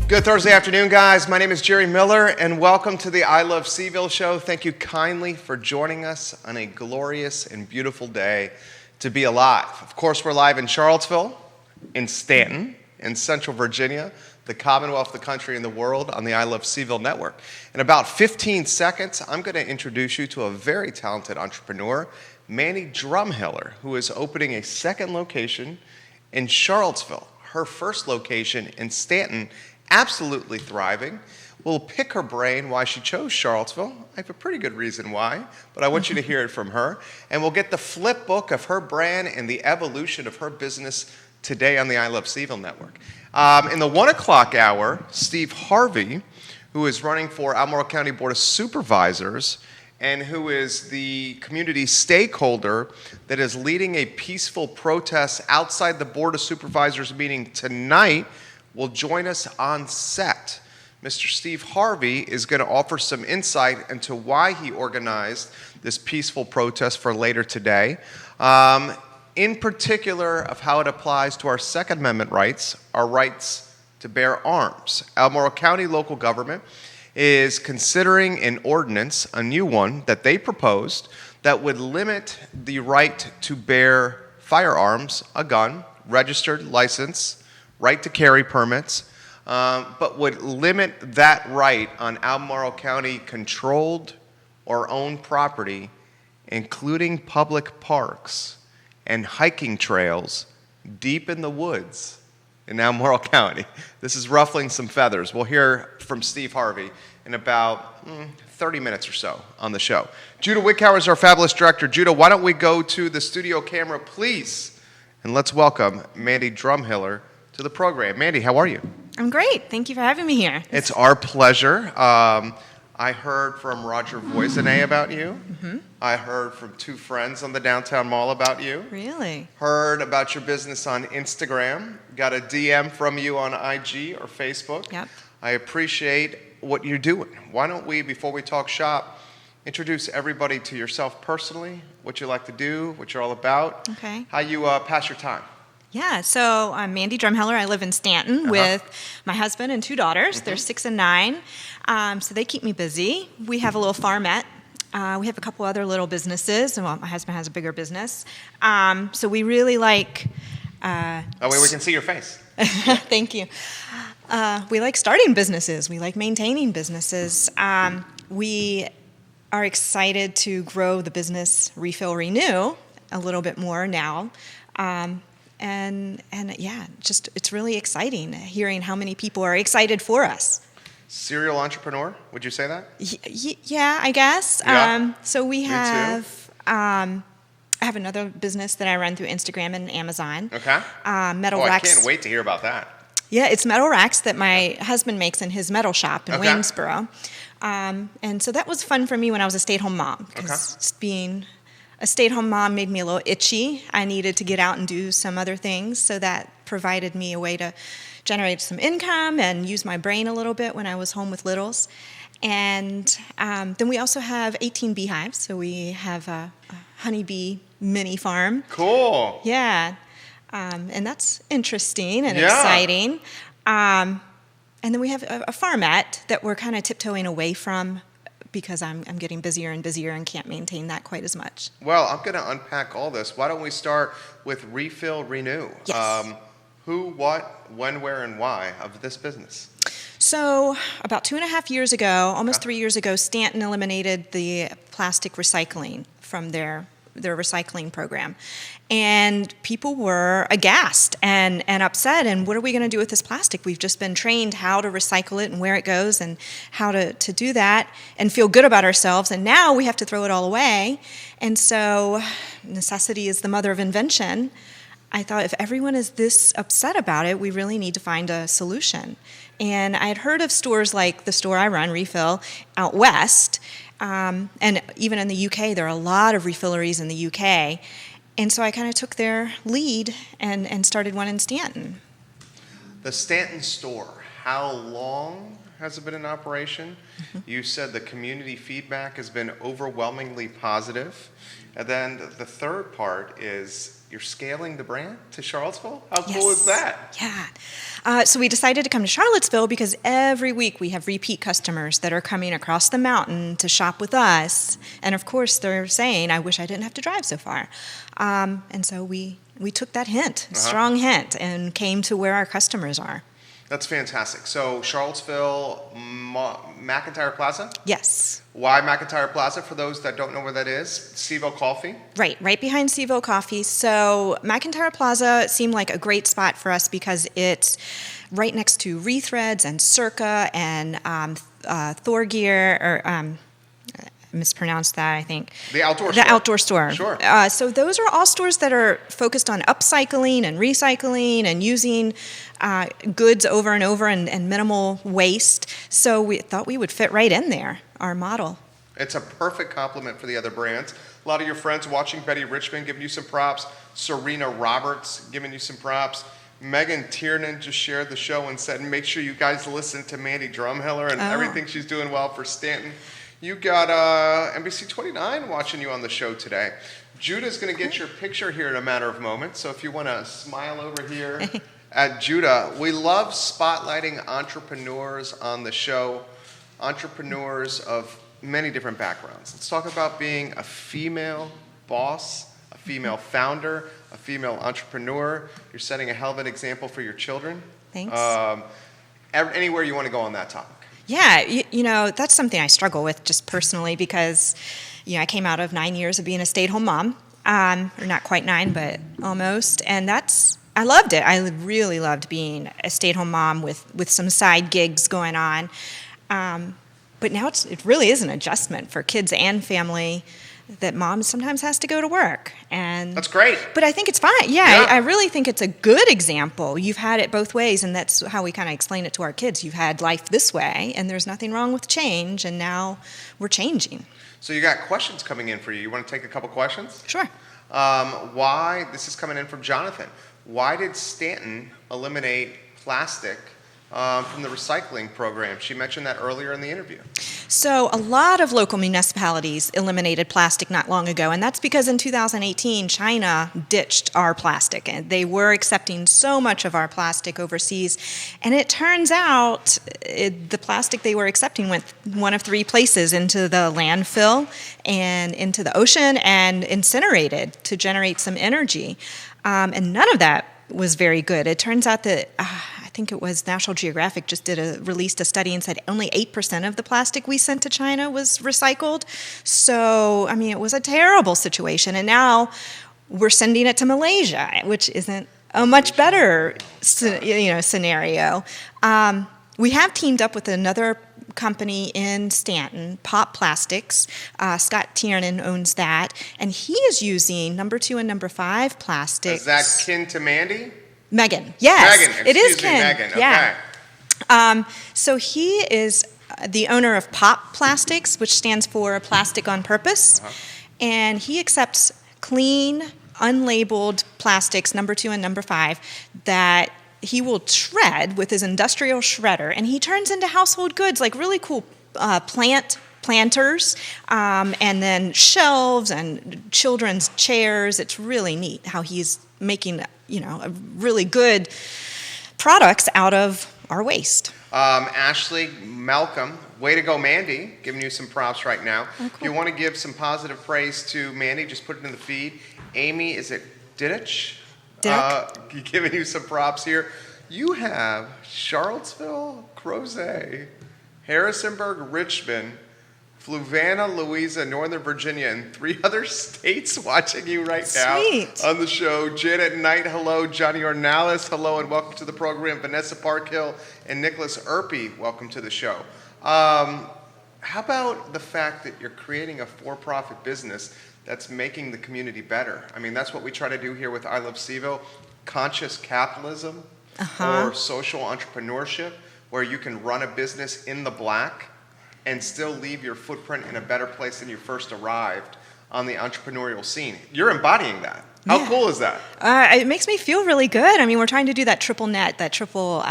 Good Thursday afternoon, guys. My name is Jerry Miller, and welcome to the I Love CVille Show. Thank you kindly for joining us on a glorious and beautiful day to be alive. Of course, we're live in Charlottesville, in Stanton, in Central Virginia, the Commonwealth, the country, and the world on the I Love CVille Network. In about 15 seconds, I'm going to introduce you to a very talented entrepreneur, Mandy Drumheller, who is opening a second location in Charlottesville. Her first location in Stanton, absolutely thriving. We'll pick her brain why she chose Charlottesville. I have a pretty good reason why, but I want you to hear it from her. And we'll get the flip book of her brand and the evolution of her business today on the I Love CVille Network. In the 1 o'clock hour, Steve Harvey, who is running for Albemarle County Board of Supervisors and who is the community stakeholder that is leading a peaceful protest outside the Board of Supervisors meeting tonight, will join us on set. Mr. Steve Harvey is going to offer some insight into why he organized this peaceful protest for later today, in particular of how it applies to our Second Amendment rights, our rights to bear arms. Albemarle County local government is considering an ordinance, a new one that they proposed, that would limit the right to bear firearms, a gun, registered license, right to carry permits, but would limit that right on Albemarle County controlled or owned property, including public parks and hiking trails deep in the woods in Albemarle County. This is ruffling some feathers. We'll hear from Steve Harvey in about 30 minutes or so on the show. Judah Wickhauer is our fabulous director. Judah, why don't we go to the studio camera, please, and let's welcome Mandy Drumheller to the program. Mandy, how are you? I'm great. Thank you for having me here. It's our pleasure. I heard from Roger Voisinay about you. Mm-hmm. I heard from two friends on the downtown mall about you. Really? Heard about your business on Instagram. Got a DM from you on IG or Facebook. Yep. I appreciate what you're doing. Why don't we, before we talk shop, introduce everybody to yourself personally, what you like to do, what you're all about, okay, how you pass your time. Yeah, so I'm Mandy Drumheller. I live in Stanton with my husband and two daughters. Mm-hmm. They're 6 and 9, so they keep me busy. We have a little farmette. We have a couple other little businesses, and well, my husband has a bigger business. So we really like... oh, wait, we can see your face. Thank you. We like starting businesses. We like maintaining businesses. We are excited to grow the business Refill Renew a little bit more now. And yeah, just it's really exciting hearing how many people are excited for us. Serial entrepreneur, would you say that? Yeah, I guess. Yeah. So we have, too. I have another business that I run through Instagram and Amazon. Okay. Metal racks. I can't wait to hear about that. Yeah, it's metal racks that my husband makes in his metal shop in Okay. Waynesboro. And so that was fun for me when I was a stay-at-home mom, because being a stay-at-home mom made me a little itchy. I needed to get out and do some other things, so that provided me a way to generate some income and use my brain a little bit when I was home with littles. And then we also have 18 beehives, so we have a honeybee mini farm. Cool. Yeah, and that's interesting and exciting. And then we have a farmette that we're kind of tiptoeing away from, because I'm getting busier and busier and can't maintain that quite as much. Well, I'm going to unpack all this. Why don't we start with Refill Renew? Yes. Who, what, when, where, and why of this business? So about 2.5 years ago, almost 3 years ago, Stanton eliminated the plastic recycling from their recycling program. And people were aghast and upset, and what are we going to do with this plastic? We've just been trained how to recycle it and where it goes and how to do that and feel good about ourselves, and now we have to throw it all away. And so necessity is the mother of invention. I thought, if everyone is this upset about it, we really need to find a solution. And I had heard of stores like the store I run, Refill, out west, and even in the UK, there are a lot of refilleries in the UK. And so I kind of took their lead and started one in Stanton. The Stanton store, how long has been in operation. You said the community feedback has been overwhelmingly positive. And then the third part is you're scaling the brand to Charlottesville? How cool is that? Yeah. So we decided to come to Charlottesville because every week we have repeat customers that are coming across the mountain to shop with us. And of course, they're saying, I wish I didn't have to drive so far. And so we took that hint, strong hint, and came to where our customers are. That's fantastic. So Charlottesville, McIntyre Plaza? Yes. Why McIntyre Plaza? For those that don't know where that is, CVille Coffee? Right behind CVille Coffee. So McIntyre Plaza seemed like a great spot for us because it's right next to Rethreads and Circa and Thor Gear, or mispronounced that, I think. The outdoor store. The outdoor store. Sure. So those are all stores that are focused on upcycling and recycling and using goods over and over and minimal waste. So we thought we would fit right in there, our model. It's a perfect complement for the other brands. A lot of your friends watching, Betty Richmond giving you some props, Serena Roberts giving you some props. Megan Tiernan just shared the show and said, make sure you guys listen to Mandy Drumheller and everything she's doing well for Stanton. You got NBC 29 watching you on the show today. Judah's going to get your picture here in a matter of moments, so if you want to smile over here at Judah. We love spotlighting entrepreneurs on the show, entrepreneurs of many different backgrounds. Let's talk about being a female boss, a female founder, a female entrepreneur. You're setting a hell of an example for your children. Thanks. Anywhere you want to go on that topic. Yeah, you know, that's something I struggle with just personally because, I came out of 9 years of being a stay-at-home mom, or not quite 9, but almost, and I loved it. I really loved being a stay-at-home mom with some side gigs going on, but now it really is an adjustment for kids and family that mom sometimes has to go to work. And that's great. But I think it's fine. Yeah. I really think it's a good example. You've had it both ways, and that's how we kind of explain it to our kids. You've had life this way, and there's nothing wrong with change, and now we're changing. So you got questions coming in for you. You want to take a couple questions? Sure. This is coming in from Jonathan. Why did Stanton eliminate plastic from the recycling program? She mentioned that earlier in the interview. So a lot of local municipalities eliminated plastic not long ago, and that's because in 2018, China ditched our plastic, and they were accepting so much of our plastic overseas. And it turns out the plastic they were accepting went one of 3 places: into the landfill and into the ocean and incinerated to generate some energy. And none of that was very good. It turns out that I think it was National Geographic just released a study and said only 8% of the plastic we sent to China was recycled. So, it was a terrible situation. And now we're sending it to Malaysia, which isn't a much better scenario. We have teamed up with another company in Stanton, Pop Plastics. Scott Tiernan owns that, and he is using number 2 and number 5 plastics. Is that kin to Mandy? Megan, yes. Megan, it is excuse me, Ken. Megan. Yeah. Okay. So he is the owner of Pop Plastics, which stands for Plastic on Purpose, and he accepts clean, unlabeled plastics, number 2 and number 5, that he will shred with his industrial shredder, and he turns into household goods, like really cool planters, and then shelves and children's chairs. It's really neat how he's making, a really good products out of our waste. Ashley Malcolm, way to go, Mandy, giving you some props right now. Oh, cool. If you want to give some positive praise to Mandy, just put it in the feed. Amy, is it Diddich? Giving you some props here. You have Charlottesville, Crozet, Harrisonburg, Richmond, Fluvanna, Louisa, Northern Virginia, and 3 other states watching you right now on the show. Janet Knight, hello. Johnny Ornalis, hello, and welcome to the program. Vanessa Parkhill and Nicholas Erpy, welcome to the show. How about the fact that you're creating a for-profit business that's making the community better? That's what we try to do here with I Love CVille. Conscious capitalism or social entrepreneurship, where you can run a business in the black and still leave your footprint in a better place than you first arrived. on the entrepreneurial scene. You're embodying that. How cool is that? It makes me feel really good. I mean, we're trying to do that triple net, that triple,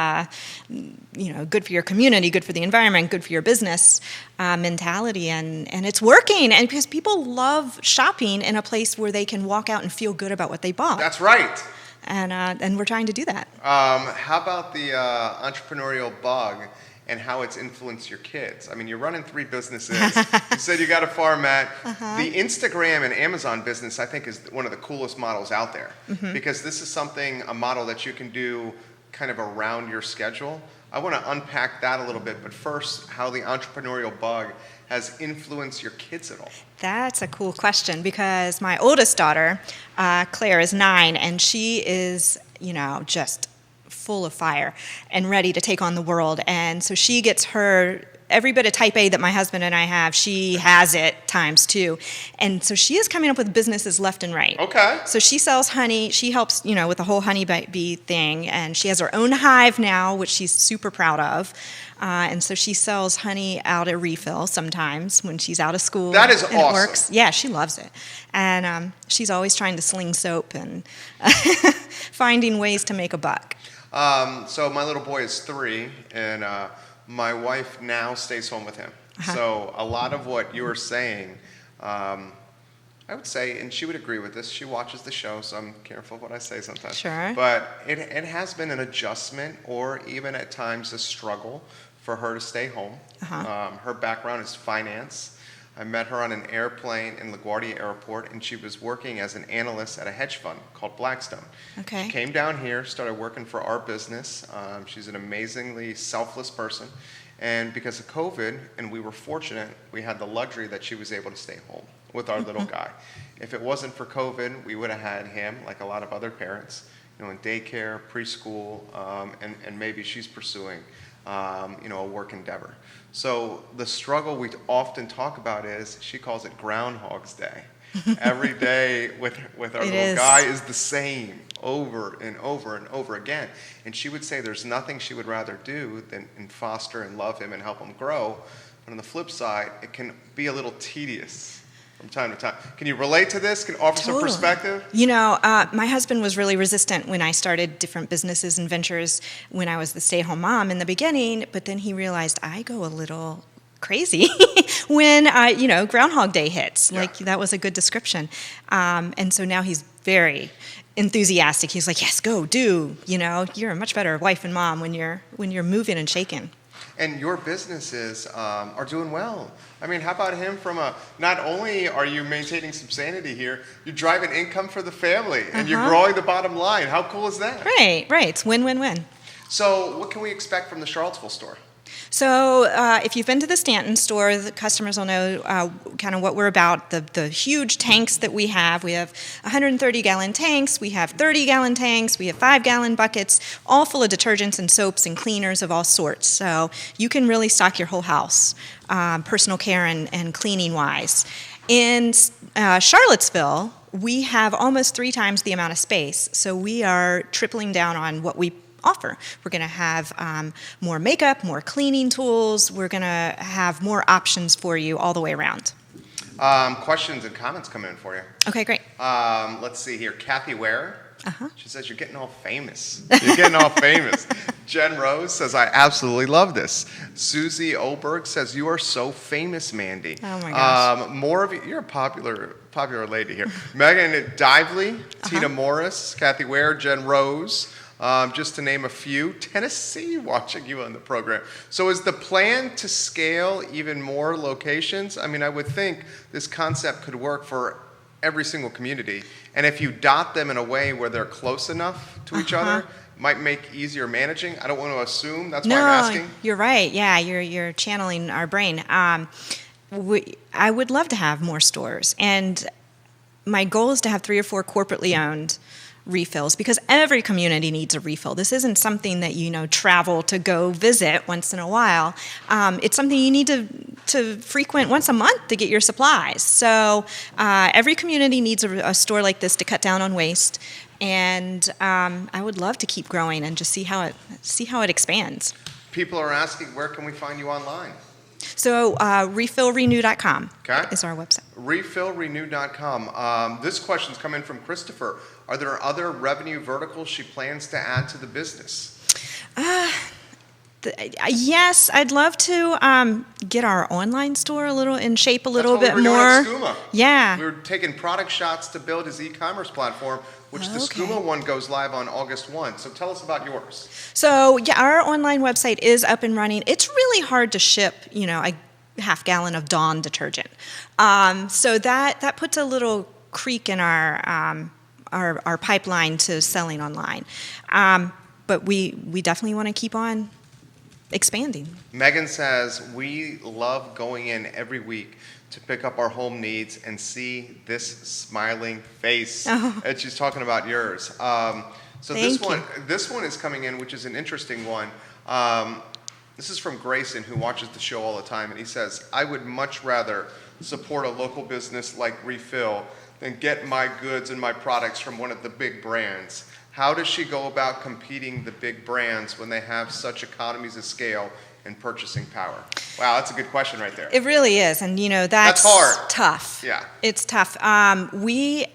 good for your community, good for the environment, good for your business mentality, and it's working. And because people love shopping in a place where they can walk out and feel good about what they bought. That's right. And we're trying to do that. How about the entrepreneurial bug and how it's influenced your kids? I mean, you're running 3 businesses. You said you got a farmette. The Instagram and Amazon business, I think, is one of the coolest models out there because this is a model that you can do kind of around your schedule. I want to unpack that a little bit, but first, how the entrepreneurial bug has influenced your kids at all. That's a cool question because my oldest daughter, Claire, is 9, and she is, just full of fire and ready to take on the world. And so she gets every bit of type A that my husband and I have, she has it times 2. And so she is coming up with businesses left and right. Okay. So she sells honey. She helps, with the whole honeybee thing. And she has her own hive now, which she's super proud of. And so she sells honey out at refill sometimes when she's out of school. That is and awesome. It works. Yeah, she loves it. And she's always trying to sling soap and finding ways to make a buck. So my little boy is 3, and my wife now stays home with him. So a lot of what you were saying, I would say, and she would agree with this, she watches the show, so I'm careful what I say sometimes. Sure. But it has been an adjustment or even at times a struggle for her to stay home. Her background is finance. I met her on an airplane in LaGuardia Airport, and she was working as an analyst at a hedge fund called Blackstone. Okay. She came down here, started working for our business. She's an amazingly selfless person. And because of COVID, and we were fortunate, we had the luxury that she was able to stay home with our little guy. If it wasn't for COVID, we would have had him, like a lot of other parents, in daycare, preschool, and maybe she's pursuing a work endeavor. So the struggle we often talk about is, she calls it Groundhog's Day. Every day with our little guy is the same over and over and over again. And she would say there's nothing she would rather do than foster and love him and help him grow. But on the flip side, it can be a little tedious from time to time. Can you relate to this? Can you offer some perspective? My husband was really resistant when I started different businesses and ventures when I was the stay-at-home mom in the beginning, but then he realized I go a little crazy when, Groundhog Day hits. Yeah. Like, that was a good description. And so now he's very enthusiastic. He's like, yes, go, do. You're a much better wife and mom when you're moving and shaking. And your businesses are doing well. I mean, how about him not only are you maintaining some sanity here, you're driving income for the family, and you're growing the bottom line. How cool is that? Right. It's win-win-win. So what can we expect from the Charlottesville store? So if you've been to the Stanton store, the customers will know kind of what we're about, the huge tanks that we have. We have 130-gallon tanks, we have 30-gallon tanks, we have 5-gallon buckets, all full of detergents and soaps and cleaners of all sorts. So you can really stock your whole house, personal care and cleaning-wise. In Charlottesville, we have almost 3 times the amount of space, so we are tripling down on what we offer. We're going to have more makeup, more cleaning tools. We're going to have more options for you all the way around. Questions and comments coming in for you. Okay, great. Let's see here. Kathy Ware. She says, you're getting all famous. You're getting all famous. Jen Rose says, I absolutely love this. Susie Oberg says, you are so famous, Mandy. Oh, my gosh. More of you. You're a popular lady here. Megan Dively, Tina Morris, Kathy Ware, Jen Rose. Just to name a few. Tennessee watching you on the program. So is the plan to scale even more locations? I mean, I would think this concept could work for every single community. And if you dot them in a way where they're close enough to each other, might make easier managing. I don't want to assume. That's why I'm asking. No, you're right. Yeah, you're channeling our brain. I would love to have more stores. And my goal is to have 3 or 4 corporately owned refills, because every community needs a refill. This isn't something that travel to go visit once in a while. It's something you need to frequent once a month to get your supplies. So every community needs a store like this to cut down on waste. And I would love to keep growing and just see how it expands. People are asking, where can we find you online? So refillrenew.com Okay. is our website. Refillrenew.com. This question's come in from Christopher. Are there other revenue verticals she plans to add to the business? Yes, I'd love to get our online store in shape a little bit That's what we were more. doing at Skooma. Yeah. We were taking product shots to build his e-commerce platform, which the Okay. Skooma one goes live on August 1. So tell us about yours. So yeah, our online website is up and running. It's really hard to ship, a half gallon of Dawn detergent. So that puts a little creak in our pipeline to selling online. But we definitely want to keep on expanding. Megan says, we love going in every week to pick up our home needs and see this smiling face. Oh. And she's talking about yours. So Thank this one is coming in, which is an interesting one. This is from Grayson, who watches the show all the time, and he says, I would much rather support a local business like Refill than get my goods and my products from one of the big brands. How does she go about competing the big brands when they have such economies of scale and purchasing power? Wow, that's a good question right there. It really is, and that's hard. tough. Yeah. It's tough. We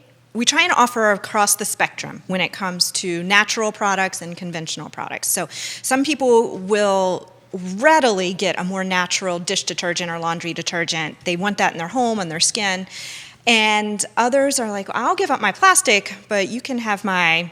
try and offer across the spectrum when it comes to natural products and conventional products. So some people will readily get a more natural dish detergent or laundry detergent. They want that in their home, on their skin. And others are like, I'll give up my plastic, but you can have my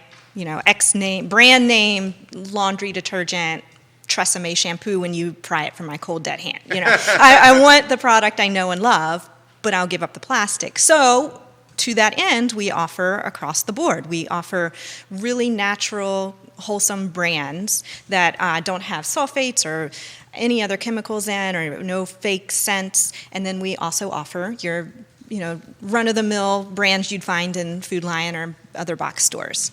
brand name laundry detergent, Tresemme shampoo when you pry it from my cold dead hand. I want the product I know and love, but I'll give up the plastic. So to that end, we offer across the board. We offer really natural, wholesome brands that don't have sulfates or any other chemicals in, or no fake scents. And then we also offer your run-of-the-mill brands you'd find in Food Lion or other box stores.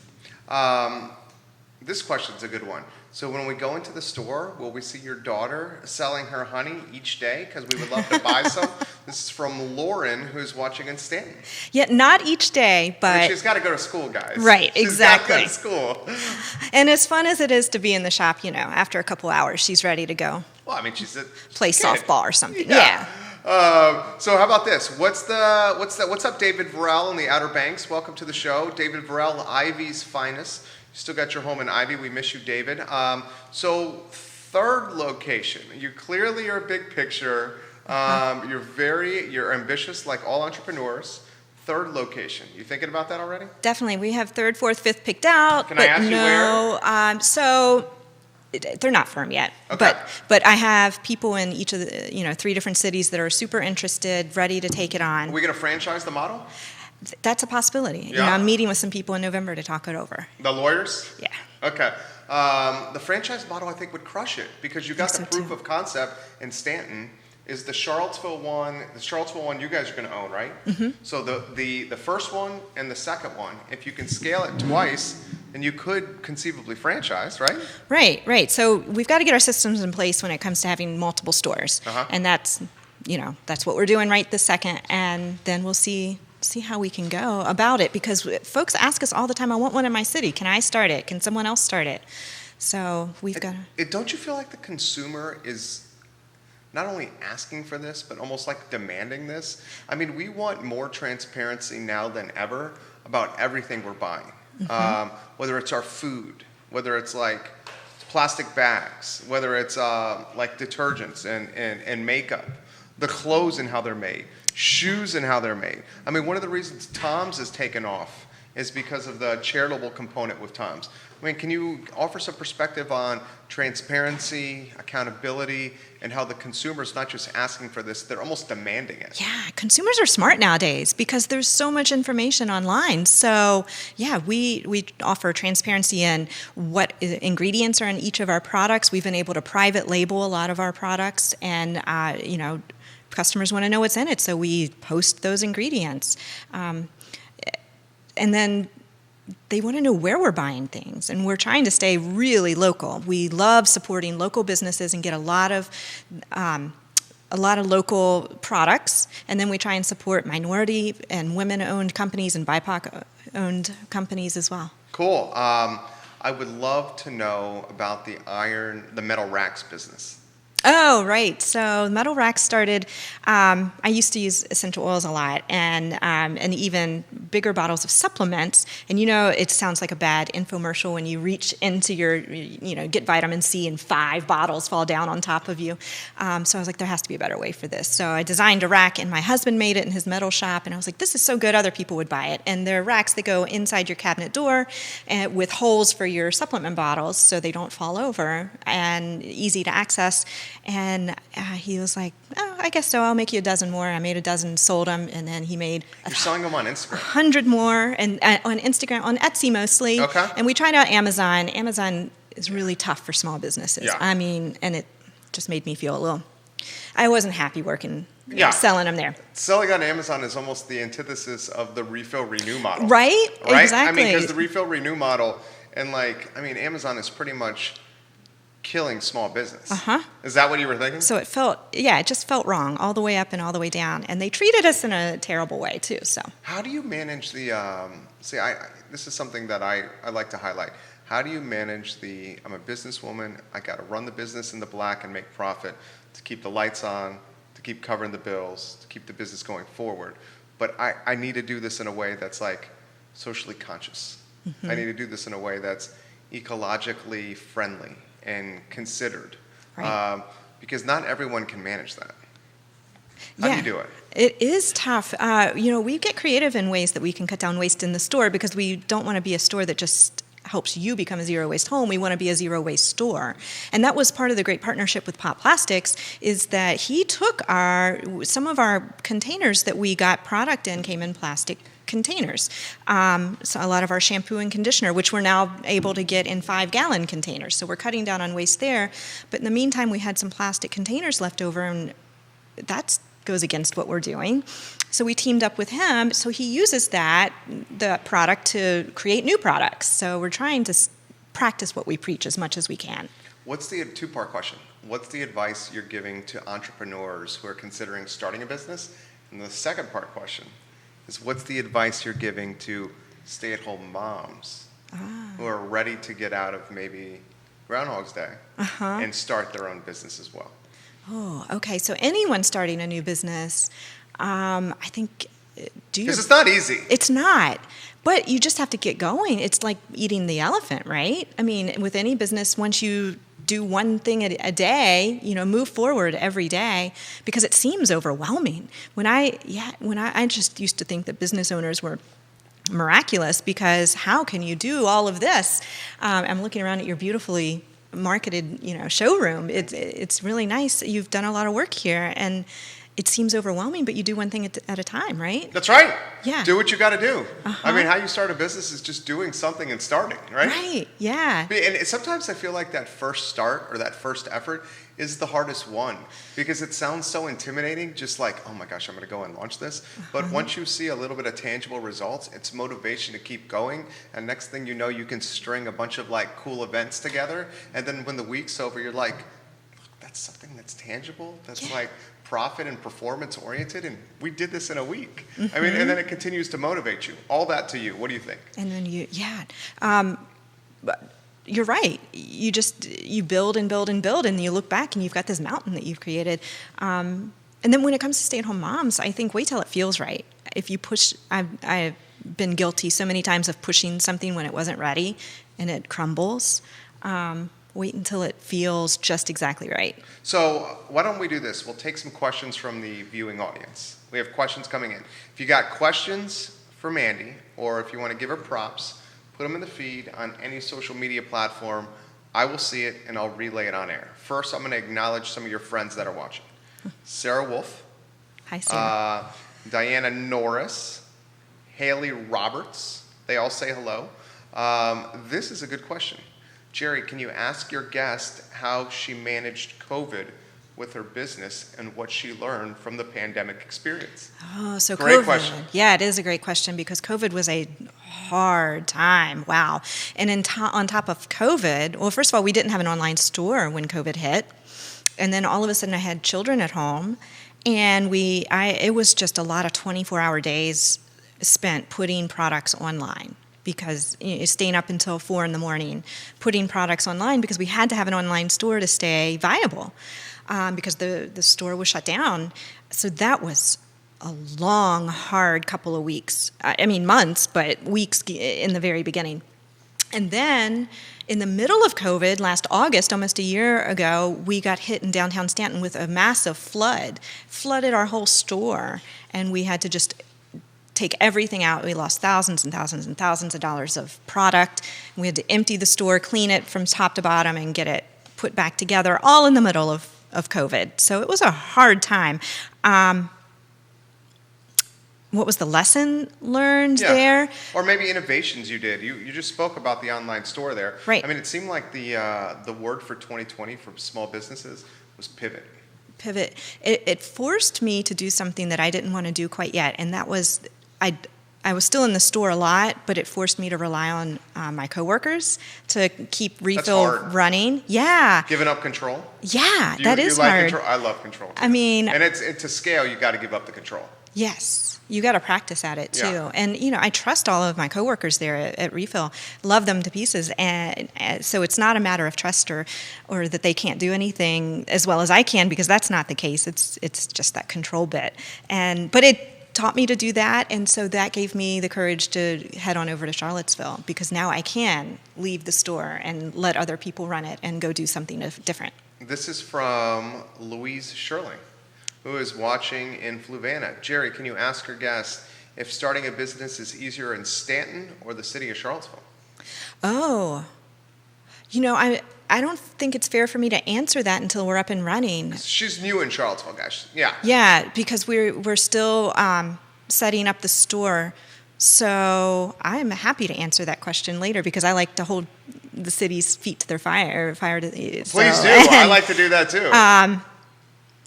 This question's a good one. So when we go into the store, will we see your daughter selling her honey each day? Because we would love to buy some. This is from Lauren, who's watching in Stanton. Yeah, not each day, but She's got to go to school, guys. Right, exactly. She's got to go to school. And as fun as it is to be in the shop, after a couple hours, she's ready to go. Well, I mean, she's play softball or something. Yeah. So how about this? What's up, David Varell in the Outer Banks? Welcome to the show, David Varell, Ivy's finest. You still got your home in Ivy. We miss you, David. So third location. You clearly are a big picture. You're ambitious, like all entrepreneurs. Third location. You thinking about that already? Definitely. We have third, fourth, fifth picked out. Can I ask you where? So they're not firm yet. Okay. But I have people in each of the 3 different cities that are super interested, ready to take it on. Are we going to franchise the model? That's a possibility. Yeah. I'm meeting with some people in November to talk it over. The lawyers? Yeah. Okay. The franchise model, I think, would crush it because you got the proof of concept in Stanton. Is the Charlottesville one you guys are going to own, right? Mm-hmm. So the first one and the second one, if you can scale it twice, then you could conceivably franchise, right? Right. So we've got to get our systems in place when it comes to having multiple stores. Uh-huh. And that's what we're doing right this second. And then we'll see how we can go about it, because folks ask us all the time, I want one in my city. Can I start it? Can someone else start it? So we've got to... Don't you feel like the consumer is not only asking for this, but almost like demanding this? I mean, we want more transparency now than ever about everything we're buying. Mm-hmm. Whether it's our food, whether it's like plastic bags, whether it's like detergents and makeup, the clothes and how they're made, shoes and how they're made. I mean, one of the reasons Tom's has taken off is because of the charitable component with Tom's. I mean, can you offer some perspective on transparency, accountability, and how the consumer's not just asking for this, they're almost demanding it? Yeah, consumers are smart nowadays because there's so much information online. So, yeah, we offer transparency in what ingredients are in each of our products. We've been able to private label a lot of our products, and, customers want to know what's in it, so we post those ingredients. And then they want to know where we're buying things, and we're trying to stay really local. We love supporting local businesses and get a lot of local products, and then we try and support minority and women-owned companies and BIPOC-owned companies as well. Cool. I would love to know about the metal racks business. Oh, right. So metal racks started. I used to use essential oils a lot, and even bigger bottles of supplements. And it sounds like a bad infomercial when you reach into your, get vitamin C and 5 bottles fall down on top of you. So I was like, there has to be a better way for this. So I designed a rack, and my husband made it in his metal shop, and I was like, this is so good, other people would buy it. And they're racks that go inside your cabinet door, with holes for your supplement bottles so they don't fall over, and easy to access. And he was like, oh, I guess so. I'll make you a dozen more. I made a dozen, sold them, and then he made You're selling them on Instagram? 100 more, and on Instagram, on Etsy mostly. Okay. And we tried out Amazon. Amazon is really tough for small businesses. Yeah. I mean, and it just made me feel a little, I wasn't happy working, selling them there. Selling on Amazon is almost the antithesis of the refill renew model. Right? Exactly. I mean, because the refill renew model, and Amazon is pretty much killing small business. Is that what you were thinking? So it just felt wrong all the way up and all the way down. And they treated us in a terrible way too, so. How do you manage the, this is something that I like to highlight. How do you manage I'm a businesswoman, I got to run the business in the black and make profit to keep the lights on, to keep covering the bills, to keep the business going forward. But I need to do this in a way that's like socially conscious. I need to do this in a way that's ecologically friendly and considered, right. Because not everyone can manage that. How do you do it? It is tough. We get creative in ways that we can cut down waste in the store, because we don't want to be a store that just helps you become a zero waste home. We want to be a zero waste store. And that was part of the great partnership with Pop Plastics, is that he took some of our containers that we got product in came in plastic containers. So a lot of our shampoo and conditioner, which we're now able to get in 5-gallon containers. So we're cutting down on waste there. But in the meantime, we had some plastic containers left over, and that goes against what we're doing. So we teamed up with him. So he uses the product to create new products. So we're trying to practice what we preach as much as we can. What's the two-part question? What's the advice you're giving to entrepreneurs who are considering starting a business? And the second part question is, what's the advice you're giving to stay-at-home moms who are ready to get out of maybe Groundhog's Day and start their own business as well? Oh, okay. So anyone starting a new business, I think, because it's not easy. It's not. But you just have to get going. It's like eating the elephant, right? I mean, with any business, once you do one thing a day, move forward every day, because it seems overwhelming. When I just used to think that business owners were miraculous, because how can you do all of this? I'm looking around at your beautifully marketed, showroom. It's really nice. You've done a lot of work here, and it seems overwhelming, but you do one thing at a time, right? That's right. Yeah. Do what you got to do. I mean, how you start a business is just doing something and starting, right? Right, yeah. And sometimes I feel like that first start or that first effort is the hardest one, because it sounds so intimidating, just like, oh my gosh, I'm going to go and launch this. But once you see a little bit of tangible results, it's motivation to keep going. And next thing you know, you can string a bunch of like cool events together. And then when the week's over, you're like, that's something that's tangible. That's like profit and performance oriented, and we did this in a week. I mean, and then it continues to motivate you. All that to you. What do you think? And then but you're right. You build and build and build, and you look back and you've got this mountain that you've created. And then when it comes to stay-at-home moms, I think wait till it feels right. If you push, I've been guilty so many times of pushing something when it wasn't ready, and it crumbles. Wait until it feels just exactly right. So why don't we do this? We'll take some questions from the viewing audience. We have questions coming in. If you got questions for Mandy, or if you want to give her props, put them in the feed on any social media platform. I will see it, and I'll relay it on air. First, I'm going to acknowledge some of your friends that are watching. Sarah Wolf. Hi, Sarah. Diana Norris. Haley Roberts. They all say hello. This is a good question. Jerry, can you ask your guest how she managed COVID with her business and what she learned from the pandemic experience? Oh, so great COVID. Question. Yeah, it is a great question, because COVID was a hard time. Wow. And on top of COVID, well, first of all, we didn't have an online store when COVID hit. And then all of a sudden I had children at home, and it was just a lot of 24-hour days spent putting products online, because staying up until 4 a.m, putting products online, because we had to have an online store to stay viable. because the store was shut down. So that was a long, hard couple of weeks. I mean, months, but weeks in the very beginning. And then in the middle of COVID, last August, almost a year ago, we got hit in downtown Stanton with a massive flooded our whole store, and we had to just take everything out. We lost thousands and thousands and thousands of dollars of product. We had to empty the store, clean it from top to bottom, and get it put back together, all in the middle of COVID. So it was a hard time. What was the lesson learned there? Or maybe innovations you did. You just spoke about the online store there. Right. I mean, it seemed like the word for 2020 for small businesses was pivot. Pivot. It forced me to do something that I didn't want to do quite yet, and that was I was still in the store a lot, but it forced me to rely on my coworkers to keep refill running. Yeah. Giving up control? Yeah, that is like hard. Control? I love control, too. I mean... And it's to scale, you got to give up the control. Yes. You got to practice at it, too. Yeah. And, I trust all of my coworkers there at Refill. Love them to pieces. And so it's not a matter of trust or that they can't do anything as well as I can, because that's not the case. It's just that control bit. But it taught me to do that, and so that gave me the courage to head on over to Charlottesville, because now I can leave the store and let other people run it and go do something different. This is from Louise Sherling, who is watching in Fluvanna. Jerry, can you ask her guest if starting a business is easier in Stanton or the city of Charlottesville? Oh, I don't think it's fair for me to answer that until we're up and running. She's new in Charlottesville, guys. Yeah. Yeah, because we're still setting up the store. So I'm happy to answer that question later, because I like to hold the city's feet to their fire. Please do. I like to do that too.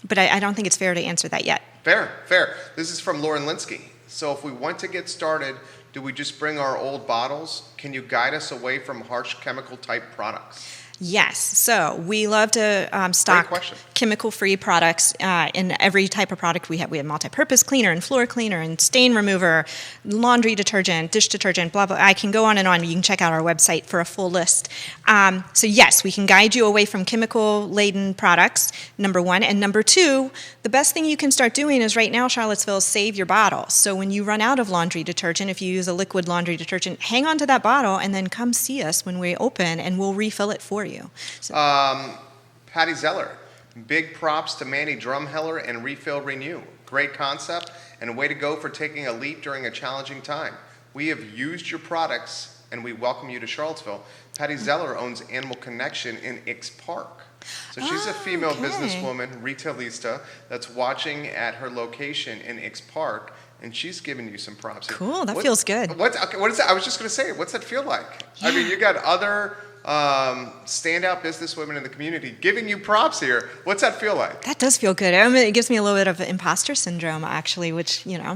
But I don't think it's fair to answer that yet. Fair. This is from Lauren Linsky. So if we want to get started, do we just bring our old bottles? Can you guide us away from harsh chemical type products? Yes. So we love to stock chemical-free products in every type of product we have. We have multi-purpose cleaner and floor cleaner and stain remover, laundry detergent, dish detergent, blah, blah. I can go on and on. You can check out our website for a full list. So yes, we can guide you away from chemical-laden products, number one. And number two, the best thing you can start doing is right now, Charlottesville, save your bottle. So when you run out of laundry detergent, if you use a liquid laundry detergent, hang on to that bottle and then come see us when we open, and we'll refill it for you. So. Patty Zeller, big props to Mandy Drumheller and Refill Renew. Great concept and a way to go for taking a leap during a challenging time. We have used your products and we welcome you to Charlottesville. Patty Zeller owns Animal Connection in Ix Park. So she's a female businesswoman, retailista, that's watching at her location in Ix Park, and she's giving you some props. Cool, that feels good. What is that? I was just going to say, what's that feel like? Yeah. I mean, you got other standout businesswomen in the community giving you props here. What's that feel like? That does feel good. It gives me a little bit of imposter syndrome, actually, which, You're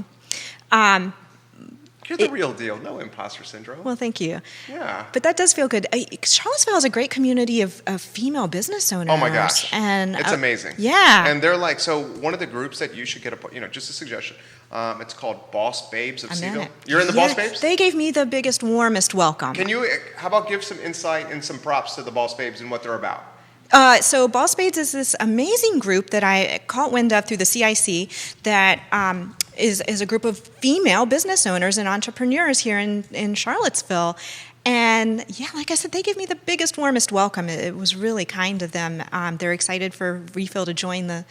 the real deal. No imposter syndrome. Well, thank you. Yeah. But that does feel good. Charlottesville has a great community of female business owners. Oh, my gosh. And it's amazing. Yeah. And they're like, so one of the groups that you should get, just a suggestion, it's called Boss Babes of CVille. You're in the Boss Babes? They gave me the biggest, warmest welcome. How about give some insight and some props to the Boss Babes and what they're about? So Boss Babes is this amazing group that I caught wind of through the CIC that is a group of female business owners and entrepreneurs here in Charlottesville. And yeah, like I said, they gave me the biggest, warmest welcome. It was really kind of them. They're excited for Refill to join the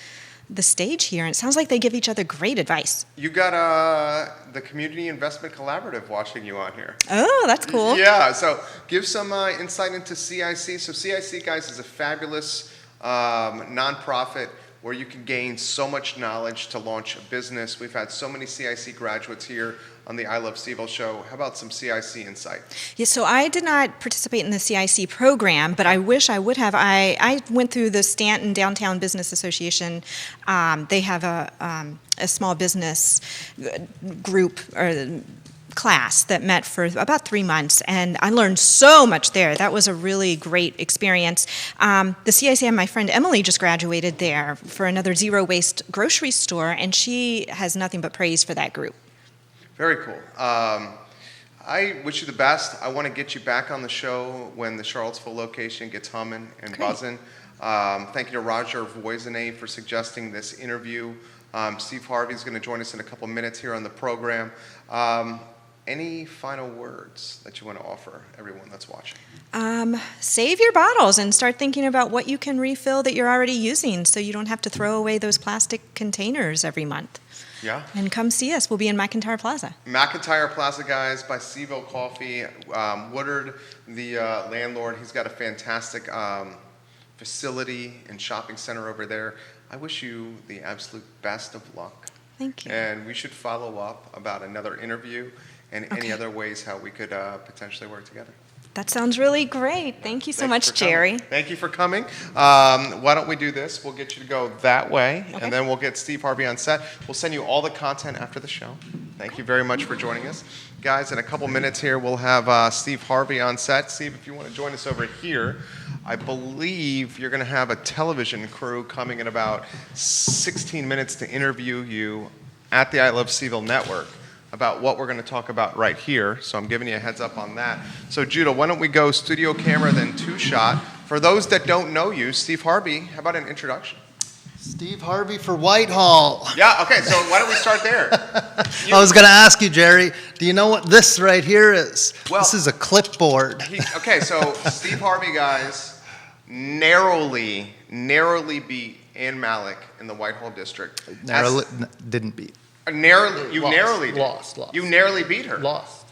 stage here, and it sounds like they give each other great advice. You got the Community Investment Collaborative watching you on here. Oh, that's cool. Yeah, so give some insight into CIC. So CIC, guys, is a fabulous nonprofit where you can gain so much knowledge to launch a business. We've had so many CIC graduates here on the I Love CVille Show. How about some CIC insight? Yeah, so I did not participate in the CIC program, but I wish I would have. I went through the Stanton Downtown Business Association. They have a small business group or class that met for about 3 months, and I learned so much there. That was a really great experience. The CIC, and my friend Emily just graduated there for another zero-waste grocery store, and she has nothing but praise for that group. Very cool. I wish you the best. I want to get you back on the show when the Charlottesville location gets humming and buzzing. Thank you to Roger Voisinay for suggesting this interview. Steve Harvey is going to join us in a couple minutes here on the program. Any final words that you want to offer everyone that's watching? Save your bottles and start thinking about what you can refill that you're already using so you don't have to throw away those plastic containers every month. Yeah. And come see us. We'll be in McIntyre Plaza. Plaza, guys, by CVille Coffee. Woodard, the landlord, he's got a fantastic facility and shopping center over there. I wish you the absolute best of luck. Thank you. And we should follow up about another interview and any other ways how we could potentially work together. That sounds really great. Thank you so much, Jerry. Thank you for coming. Why don't we do this? We'll get you to go that way, and then we'll get Steve Harvey on set. We'll send you all the content after the show. Thank you very much for joining us. Guys, in a couple minutes here, we'll have Steve Harvey on set. Steve, if you want to join us over here, I believe you're going to have a television crew coming in about 16 minutes to interview you at the I Love CVille Network about what we're going to talk about right here. So I'm giving you a heads up on that. So Judah, why don't we go studio camera, then two-shot. For those that don't know you, Steve Harvey, how about an introduction? Steve Harvey for Whitehall. Yeah, okay, so why don't we start there? I was going to ask you, Jerry, do you know what this right here is? Well, this is a clipboard. Okay, so Steve Harvey, guys, narrowly beat Ann Malik in the Whitehall district. Didn't beat. Narrowly did. Lost. You narrowly beat her. Lost.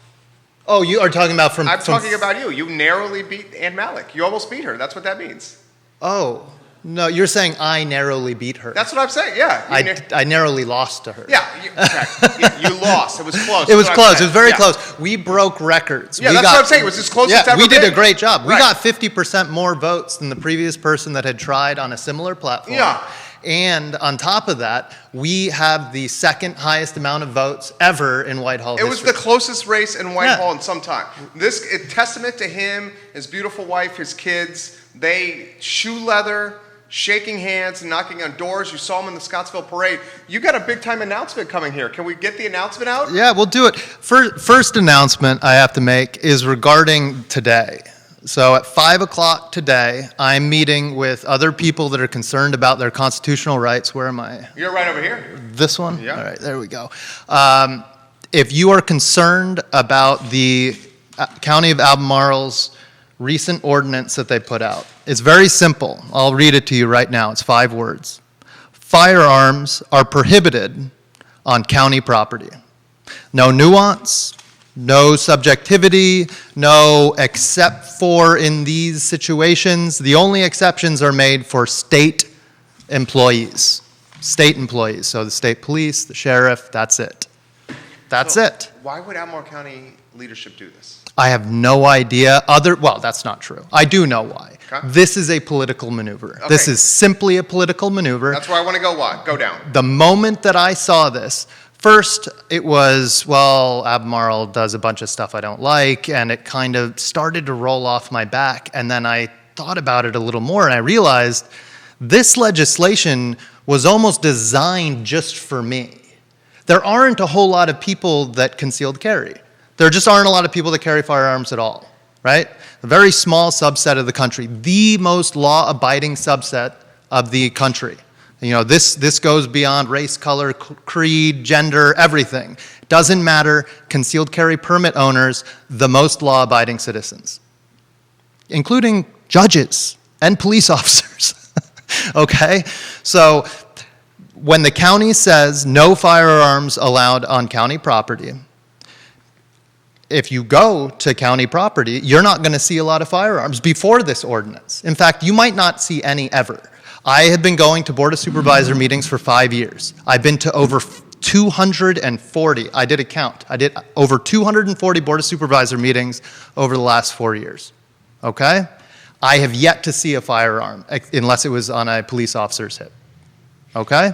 Oh, you are talking about from... I'm talking about you. You narrowly beat Ann Malik. You almost beat her. That's what that means. Oh, no, you're saying I narrowly beat her. That's what I'm saying, yeah. I narrowly lost to her. Yeah, you lost. It was close. It was close. It was very close. We broke records. Yeah, that's what I'm saying. It was as close as it's ever we did been. a great job. Right. We got 50% more votes than the previous person that had tried on a similar platform. Yeah. And on top of that, we have the second highest amount of votes ever in Whitehall history. It was the closest race in Whitehall in some time. This is testament to him, his beautiful wife, his kids. They shoe leather, shaking hands, and knocking on doors. You saw him in the Scottsville Parade. You got a big-time announcement coming here. Can we get the announcement out? Yeah, we'll do it. First announcement I have to make is regarding today. So at 5 o'clock today, I'm meeting with other people that are concerned about their constitutional rights. Where am I? You're right over here. This one? Yeah. All right, there we go. If you are concerned about the County of Albemarle's recent ordinance that they put out, it's very simple. I'll read it to you right now. It's 5 words. Firearms are prohibited on county property. No nuance. No subjectivity, no except for in these situations. The only exceptions are made for state employees. State employees, so the state police, the sheriff, that's it. That's it. Why would Albemarle County leadership do this? I have no idea. Well, that's not true. I do know why. Okay. This is a political maneuver. Okay. This is simply a political maneuver. That's where I want to go. Why? Go down. The moment that I saw this, first, it was, well, Albemarle does a bunch of stuff I don't like, and it kind of started to roll off my back. And then I thought about it a little more, and I realized this legislation was almost designed just for me. There aren't a whole lot of people that concealed carry. There just aren't a lot of people that carry firearms at all, right? A very small subset of the country, the most law-abiding subset of the country. You know, this goes beyond race, color, creed, gender, everything. Doesn't matter. Concealed carry permit owners, the most law-abiding citizens, including judges and police officers. Okay? So when the county says no firearms allowed on county property, if you go to county property, you're not going to see a lot of firearms before this ordinance. In fact, you might not see any ever. I have been going to Board of Supervisor meetings for 5 years. I've been to over 240. I did a count. I did over 240 Board of Supervisor meetings over the last 4 years. Okay? I have yet to see a firearm, unless it was on a police officer's hip. Okay?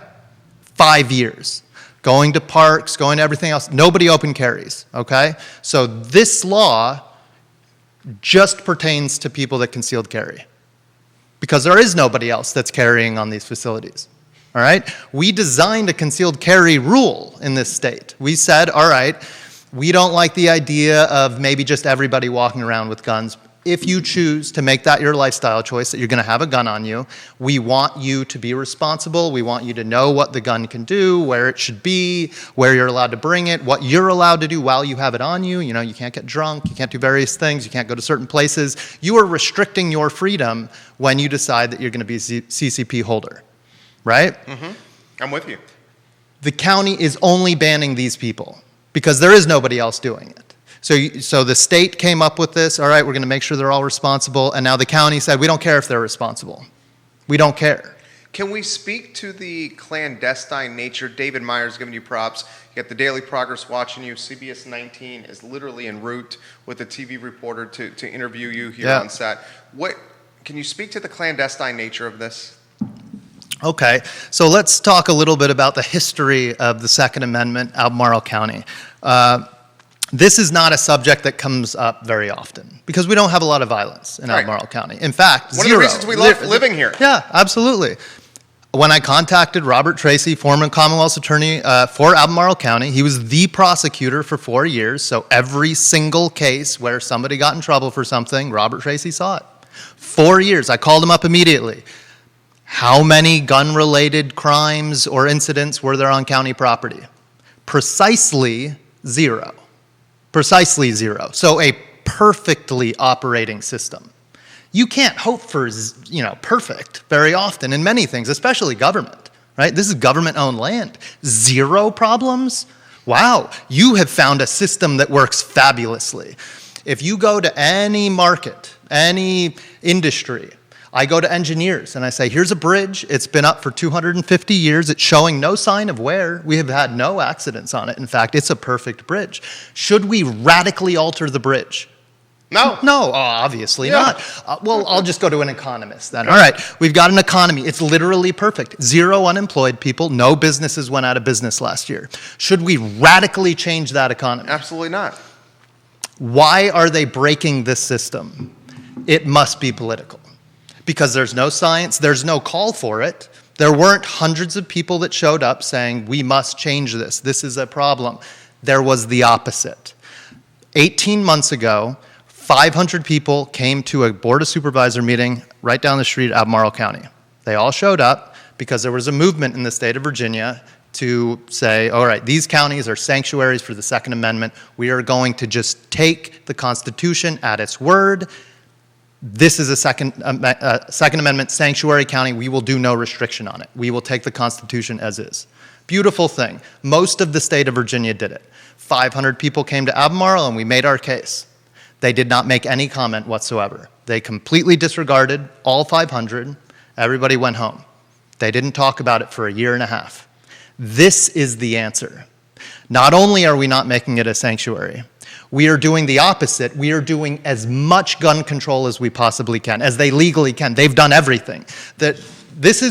5 years. Going to parks, going to everything else. Nobody open carries. Okay? So this law just pertains to people that concealed carry, because there is nobody else that's carrying on these facilities. All right? We designed a concealed carry rule in this state. We said, all right, We don't like the idea of maybe just everybody walking around with guns. If you choose to make that your lifestyle choice, that you're going to have a gun on you, we want you to be responsible. We want you to know what the gun can do, where it should be, where you're allowed to bring it, what you're allowed to do while you have it on you. You know, you can't get drunk, you can't do various things, you can't go to certain places. You are restricting your freedom when you decide that you're going to be a CCP holder, right? Mm-hmm. I'm with you. The county is only banning these people because there is nobody else doing it. So the state came up with this, all right, we're going to make sure they're all responsible, and now the county said, we don't care if they're responsible. We don't care. Can we speak to the clandestine nature? David Meyer's giving you props. You got the Daily Progress watching you. CBS 19 is literally en route with a TV reporter to interview you here on set. Can you speak to the clandestine nature of this? Okay, so let's talk a little bit about the history of the Second Amendment, Albemarle County. This is not a subject that comes up very often because we don't have a lot of violence in Albemarle County. In fact, one zero. of the reasons we love living here. Yeah, absolutely. When I contacted Robert Tracy, former Commonwealth's attorney for Albemarle County, he was the prosecutor for 4 years, so every single case where somebody got in trouble for something, Robert Tracy saw it. 4 years. I called him up immediately. How many gun-related crimes or incidents were there on county property? Precisely zero. Precisely zero. So a perfectly operating system. You can't hope for, perfect very often in many things, especially government, right? This is government-owned land. Zero problems? Wow, you have found a system that works fabulously. If you go to any market, any industry, I go to engineers and I say, here's a bridge. It's been up for 250 years. It's showing no sign of wear. We have had no accidents on it. In fact, it's a perfect bridge. Should we radically alter the bridge? No. No, obviously not. Well, I'll just go to an economist then. All right, we've got an economy. It's literally perfect. Zero unemployed people. No businesses went out of business last year. Should we radically change that economy? Absolutely not. Why are they breaking this system? It must be political. Because there's no science, there's no call for it. There weren't hundreds of people that showed up saying, we must change this. This is a problem. There was the opposite. 18 months ago, 500 people came to a Board of Supervisor meeting right down the street at Marrow County. They all showed up because there was a movement in the state of Virginia to say, all right, these counties are sanctuaries for the Second Amendment. We are going to just take the Constitution at its word. This is a Second Amendment sanctuary county. We will do no restriction on it. We will take the Constitution as is. Beautiful thing. Most of the state of Virginia did it. 500 people came to Albemarle and we made our case. They did not make any comment whatsoever. They completely disregarded all 500. Everybody went home. They didn't talk about it for a year and a half. This is the answer. Not only are we not making it a sanctuary, we are doing the opposite. We are doing as much gun control as we possibly can, as they legally can. They've done everything. This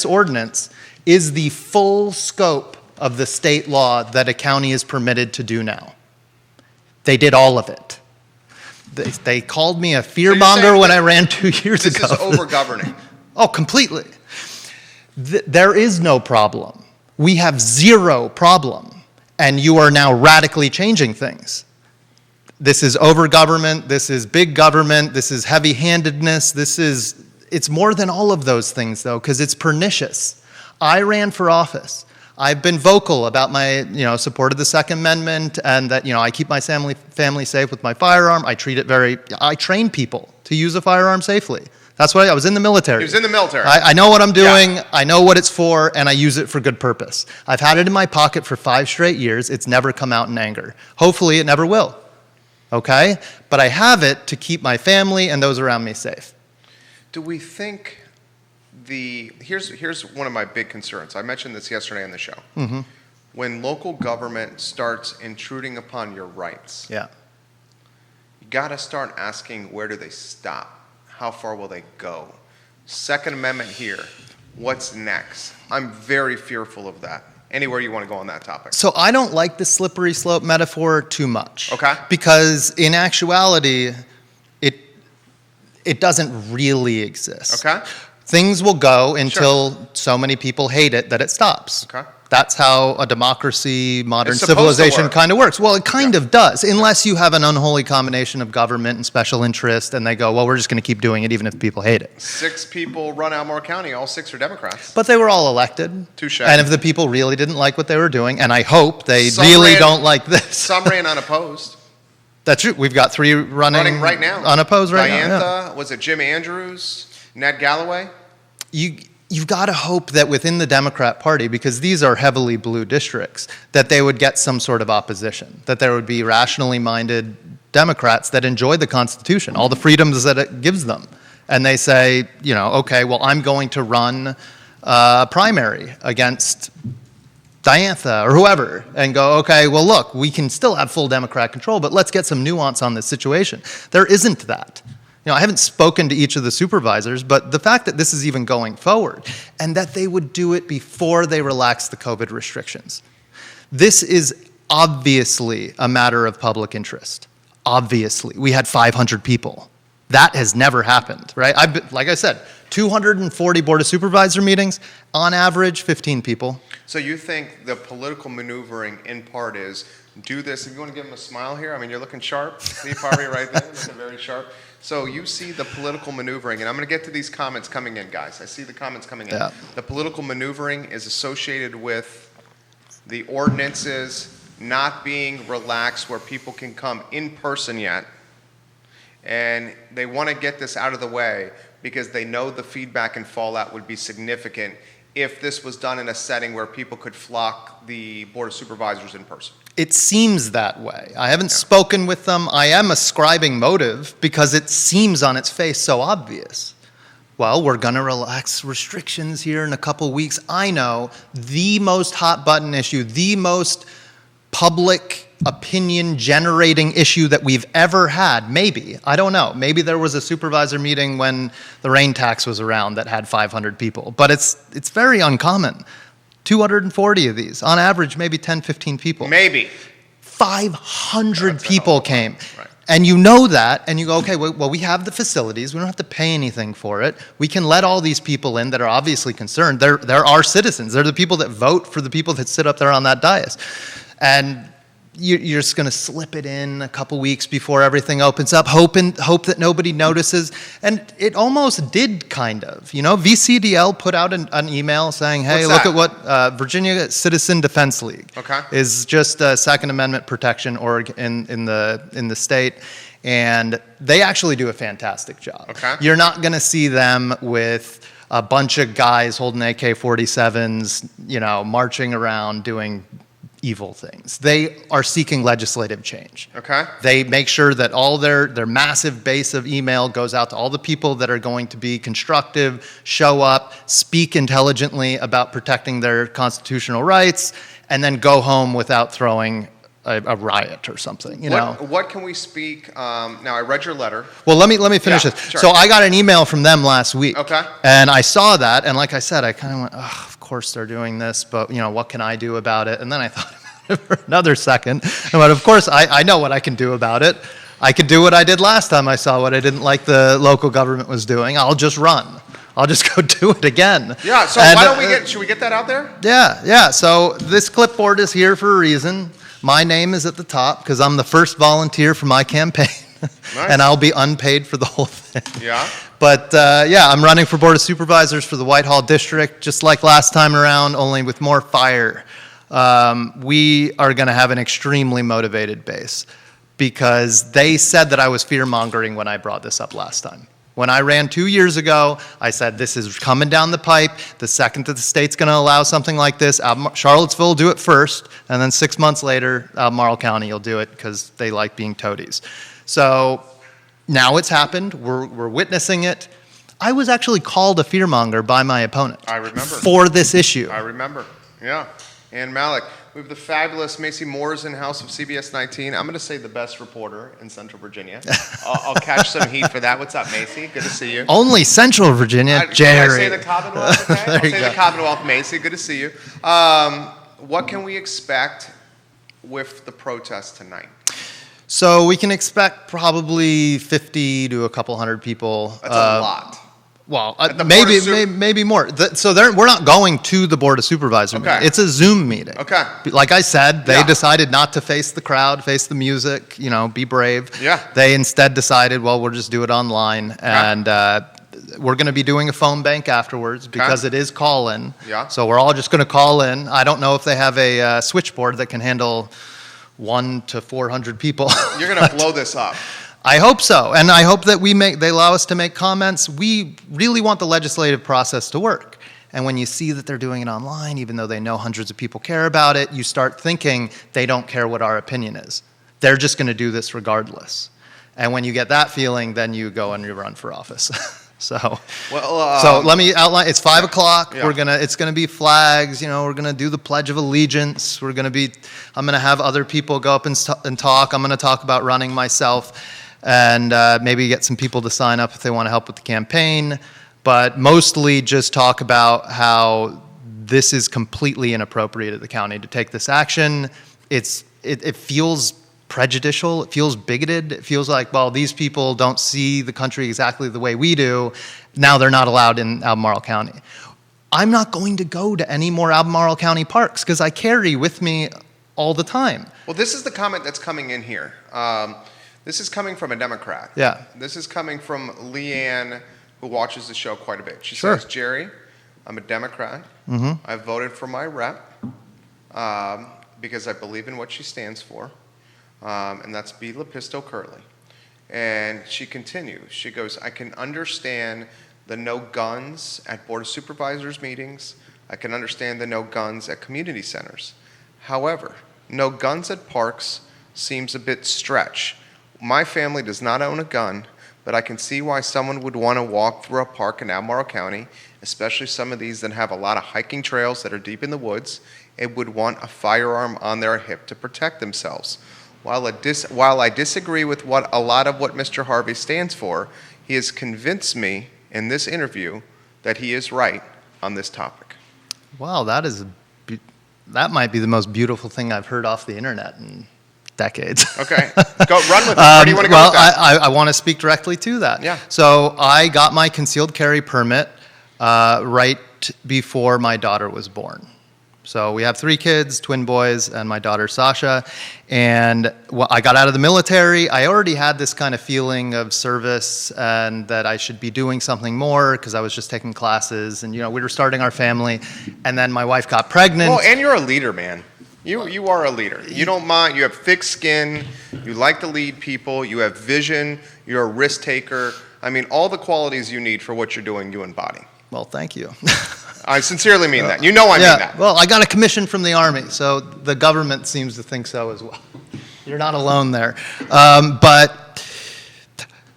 ordinance is the full scope of the state law that a county is permitted to do now. They did all of it. They called me a fearmonger when I ran 2 years ago. This is over-governing. Oh, completely. There is no problem. We have zero problem. And you are now radically changing things. This is over-government, this is big government, this is heavy-handedness, it's more than all of those things, though, because it's pernicious. I ran for office. I've been vocal about my, support of the Second Amendment and that, I keep my family safe with my firearm. I train people to use a firearm safely. That's why I was in the military. He was in the military. I know what I'm doing, I know what it's for, and I use it for good purpose. I've had it in my pocket for 5 straight years. It's never come out in anger. Hopefully it never will, okay? But I have it to keep my family and those around me safe. Do we think here's one of my big concerns. I mentioned this yesterday on the show. Mm-hmm. When local government starts intruding upon your rights, you got to start asking, where do they stop? How far will they go? Second Amendment here. What's next? I'm very fearful of that. Anywhere you want to go on that topic. So I don't like the slippery slope metaphor too much. Okay. Because in actuality, it doesn't really exist. Okay. Things will go until so many people hate it that it stops. Okay. That's how a democracy, modern It's supposed to civilization work. kind of works. Well, it kind of does, unless you have an unholy combination of government and special interest, and they go, well, we're just going to keep doing it even if people hate it. 6 people run Albemarle County. All 6 are Democrats. But they were all elected. Touche. And if the people really didn't like what they were doing, and I hope they Some really ran- don't like this. Some ran unopposed. That's true. We've got 3 running Right now. unopposed right now. Diantha, was it Jim Andrews, Ned Galloway? You've got to hope that within the Democrat Party, because these are heavily blue districts, that they would get some sort of opposition, that there would be rationally minded Democrats that enjoy the Constitution, all the freedoms that it gives them. And they say, okay, well, I'm going to run a primary against Diantha or whoever, and go, okay, well, look, we can still have full Democrat control, but let's get some nuance on this situation. There isn't that. I haven't spoken to each of the supervisors, but the fact that this is even going forward and that they would do it before they relax the COVID restrictions. This is obviously a matter of public interest. Obviously. We had 500 people. That has never happened, right? Like I said, 240 Board of Supervisor meetings, on average, 15 people. So you think the political maneuvering in part is do this. If you want to give him a smile here, I mean, you're looking sharp. See Harvey right there, looking very sharp. So you see the political maneuvering, and I'm going to get to these comments coming in, guys. I see the comments coming in. Yeah. The political maneuvering is associated with the ordinances not being relaxed where people can come in person yet. And they want to get this out of the way because they know the feedback and fallout would be significant if this was done in a setting where people could flock the Board of Supervisors in person. It seems that way. I haven't spoken with them. I am ascribing motive because it seems on its face so obvious. Well, we're going to relax restrictions here in a couple weeks. I know the most hot button issue, the most public opinion generating issue that we've ever had, maybe, I don't know. Maybe there was a supervisor meeting when the rain tax was around that had 500 people, but it's very uncommon. 240 of these, on average, maybe 10, 15 people. Maybe. 500 people came. Right. And you know that, and you go, okay, well, we have the facilities. We don't have to pay anything for it. We can let all these people in that are obviously concerned. They're our citizens. They're the people that vote for the people that sit up there on that dais. And you're just going to slip it in a couple weeks before everything opens up, hope that nobody notices. And it almost did, kind of. VCDL put out an email saying, hey, look at what Virginia Citizen Defense League is just a Second Amendment protection org in the state. And they actually do a fantastic job. Okay. You're not going to see them with a bunch of guys holding AK-47s, marching around doing evil things. They are seeking legislative change. Okay. They make sure that all their massive base of email goes out to all the people that are going to be constructive, show up, speak intelligently about protecting their constitutional rights, and then go home without throwing a riot or something. What can we speak? Now, I read your letter. Well, let me finish this. Sure. So I got an email from them last week. Okay. And I saw that, and like I said, I kind of went, oh, of course they're doing this, but what can I do about it? And then I thought about it for another second. But of course, I know what I can do about it. I could do what I did last time I saw what I didn't like the local government was doing. I'll just run. I'll just go do it again. Yeah, so why don't should we get that out there? Yeah. So this clipboard is here for a reason. My name is at the top because I'm the first volunteer for my campaign. Nice. And I'll be unpaid for the whole thing. Yeah. But I'm running for Board of Supervisors for the Whitehall District, just like last time around, only with more fire. We are going to have an extremely motivated base because they said that I was fear-mongering when I brought this up last time. When I ran 2 years ago, I said, this is coming down the pipe. The second that the state's going to allow something like this, Charlottesville will do it first, and then 6 months later, Marrow County will do it because they like being toadies. So now it's happened. We're witnessing it. I was actually called a fearmonger by my opponent. I remember. For this issue. I remember. Yeah. And Malik. We have the fabulous Macy Moores in house of CBS 19. I'm going to say the best reporter in Central Virginia. I'll catch some heat for that. What's up, Macy? Good to see you. Only Central Virginia, Jerry. Can I say the Commonwealth? Okay? I'll say the Commonwealth, Macy. Good to see you. What can we expect with the protest tonight? So we can expect probably 50 to a couple hundred people. That's a lot. Well, At the maybe more. So we're not going to the Board of Supervisors. Okay. It's a Zoom meeting. Okay. Like I said, they Yeah. decided not to face the crowd, face the music, be brave. Yeah. They instead decided, well, we'll just do it online. And we're going to be doing a phone bank afterwards because it is call-in. Yeah. So we're all just going to call in. I don't know if they have a switchboard that can handle 100 to 400 people. You're going to blow this up. I hope so, and I hope that they allow us to make comments. We really want the legislative process to work. And when you see that they're doing it online, even though they know hundreds of people care about it, you start thinking they don't care what our opinion is. They're just going to do this regardless. And when you get that feeling, then you go and you run for office. So let me outline. It's 5 o'clock. Yeah. It's gonna be flags. We're gonna do the Pledge of Allegiance. I'm gonna have other people go up and talk. I'm gonna talk about running myself, and maybe get some people to sign up if they want to help with the campaign. But mostly just talk about how this is completely inappropriate at the county to take this action. It feels prejudicial. It feels bigoted. It feels like, well, these people don't see the country exactly the way we do. Now they're not allowed in Albemarle County. I'm not going to go to any more Albemarle County parks because I carry with me all the time. Well, this is the comment that's coming in here. This is coming from a Democrat. Yeah. This is coming from Leanne, who watches the show quite a bit. She Sure. says, Jerry, I'm a Democrat. I voted for my rep because I believe in what she stands for. And that's B. Lepisto Curley. And she continues. She goes, I can understand the no guns at Board of Supervisors meetings. I can understand the no guns at community centers. However, no guns at parks seems a bit stretch. My family does not own a gun, but I can see why someone would want to walk through a park in Albemarle County, especially some of these that have a lot of hiking trails that are deep in the woods, and would want a firearm on their hip to protect themselves. While I disagree with a lot of what Mr. Harvey stands for, he has convinced me in this interview that he is right on this topic. Wow, that might be the most beautiful thing I've heard off the internet in decades. Okay, go run with it. Where do you want to go with that? I want to speak directly to that. Yeah. So I got my concealed carry permit right before my daughter was born. So we have 3 kids, twin boys, and my daughter Sasha. And I got out of the military. I already had this kind of feeling of service and that I should be doing something more because I was just taking classes and we were starting our family. And then my wife got pregnant. Well, and you're a leader, man. You are a leader. You don't mind. You have thick skin. You like to lead people. You have vision. You're a risk taker. I mean, all the qualities you need for what you're doing, you embody. Well, thank you. I sincerely mean that. You know I mean that. Well, I got a commission from the Army, so the government seems to think so as well. You're not alone there.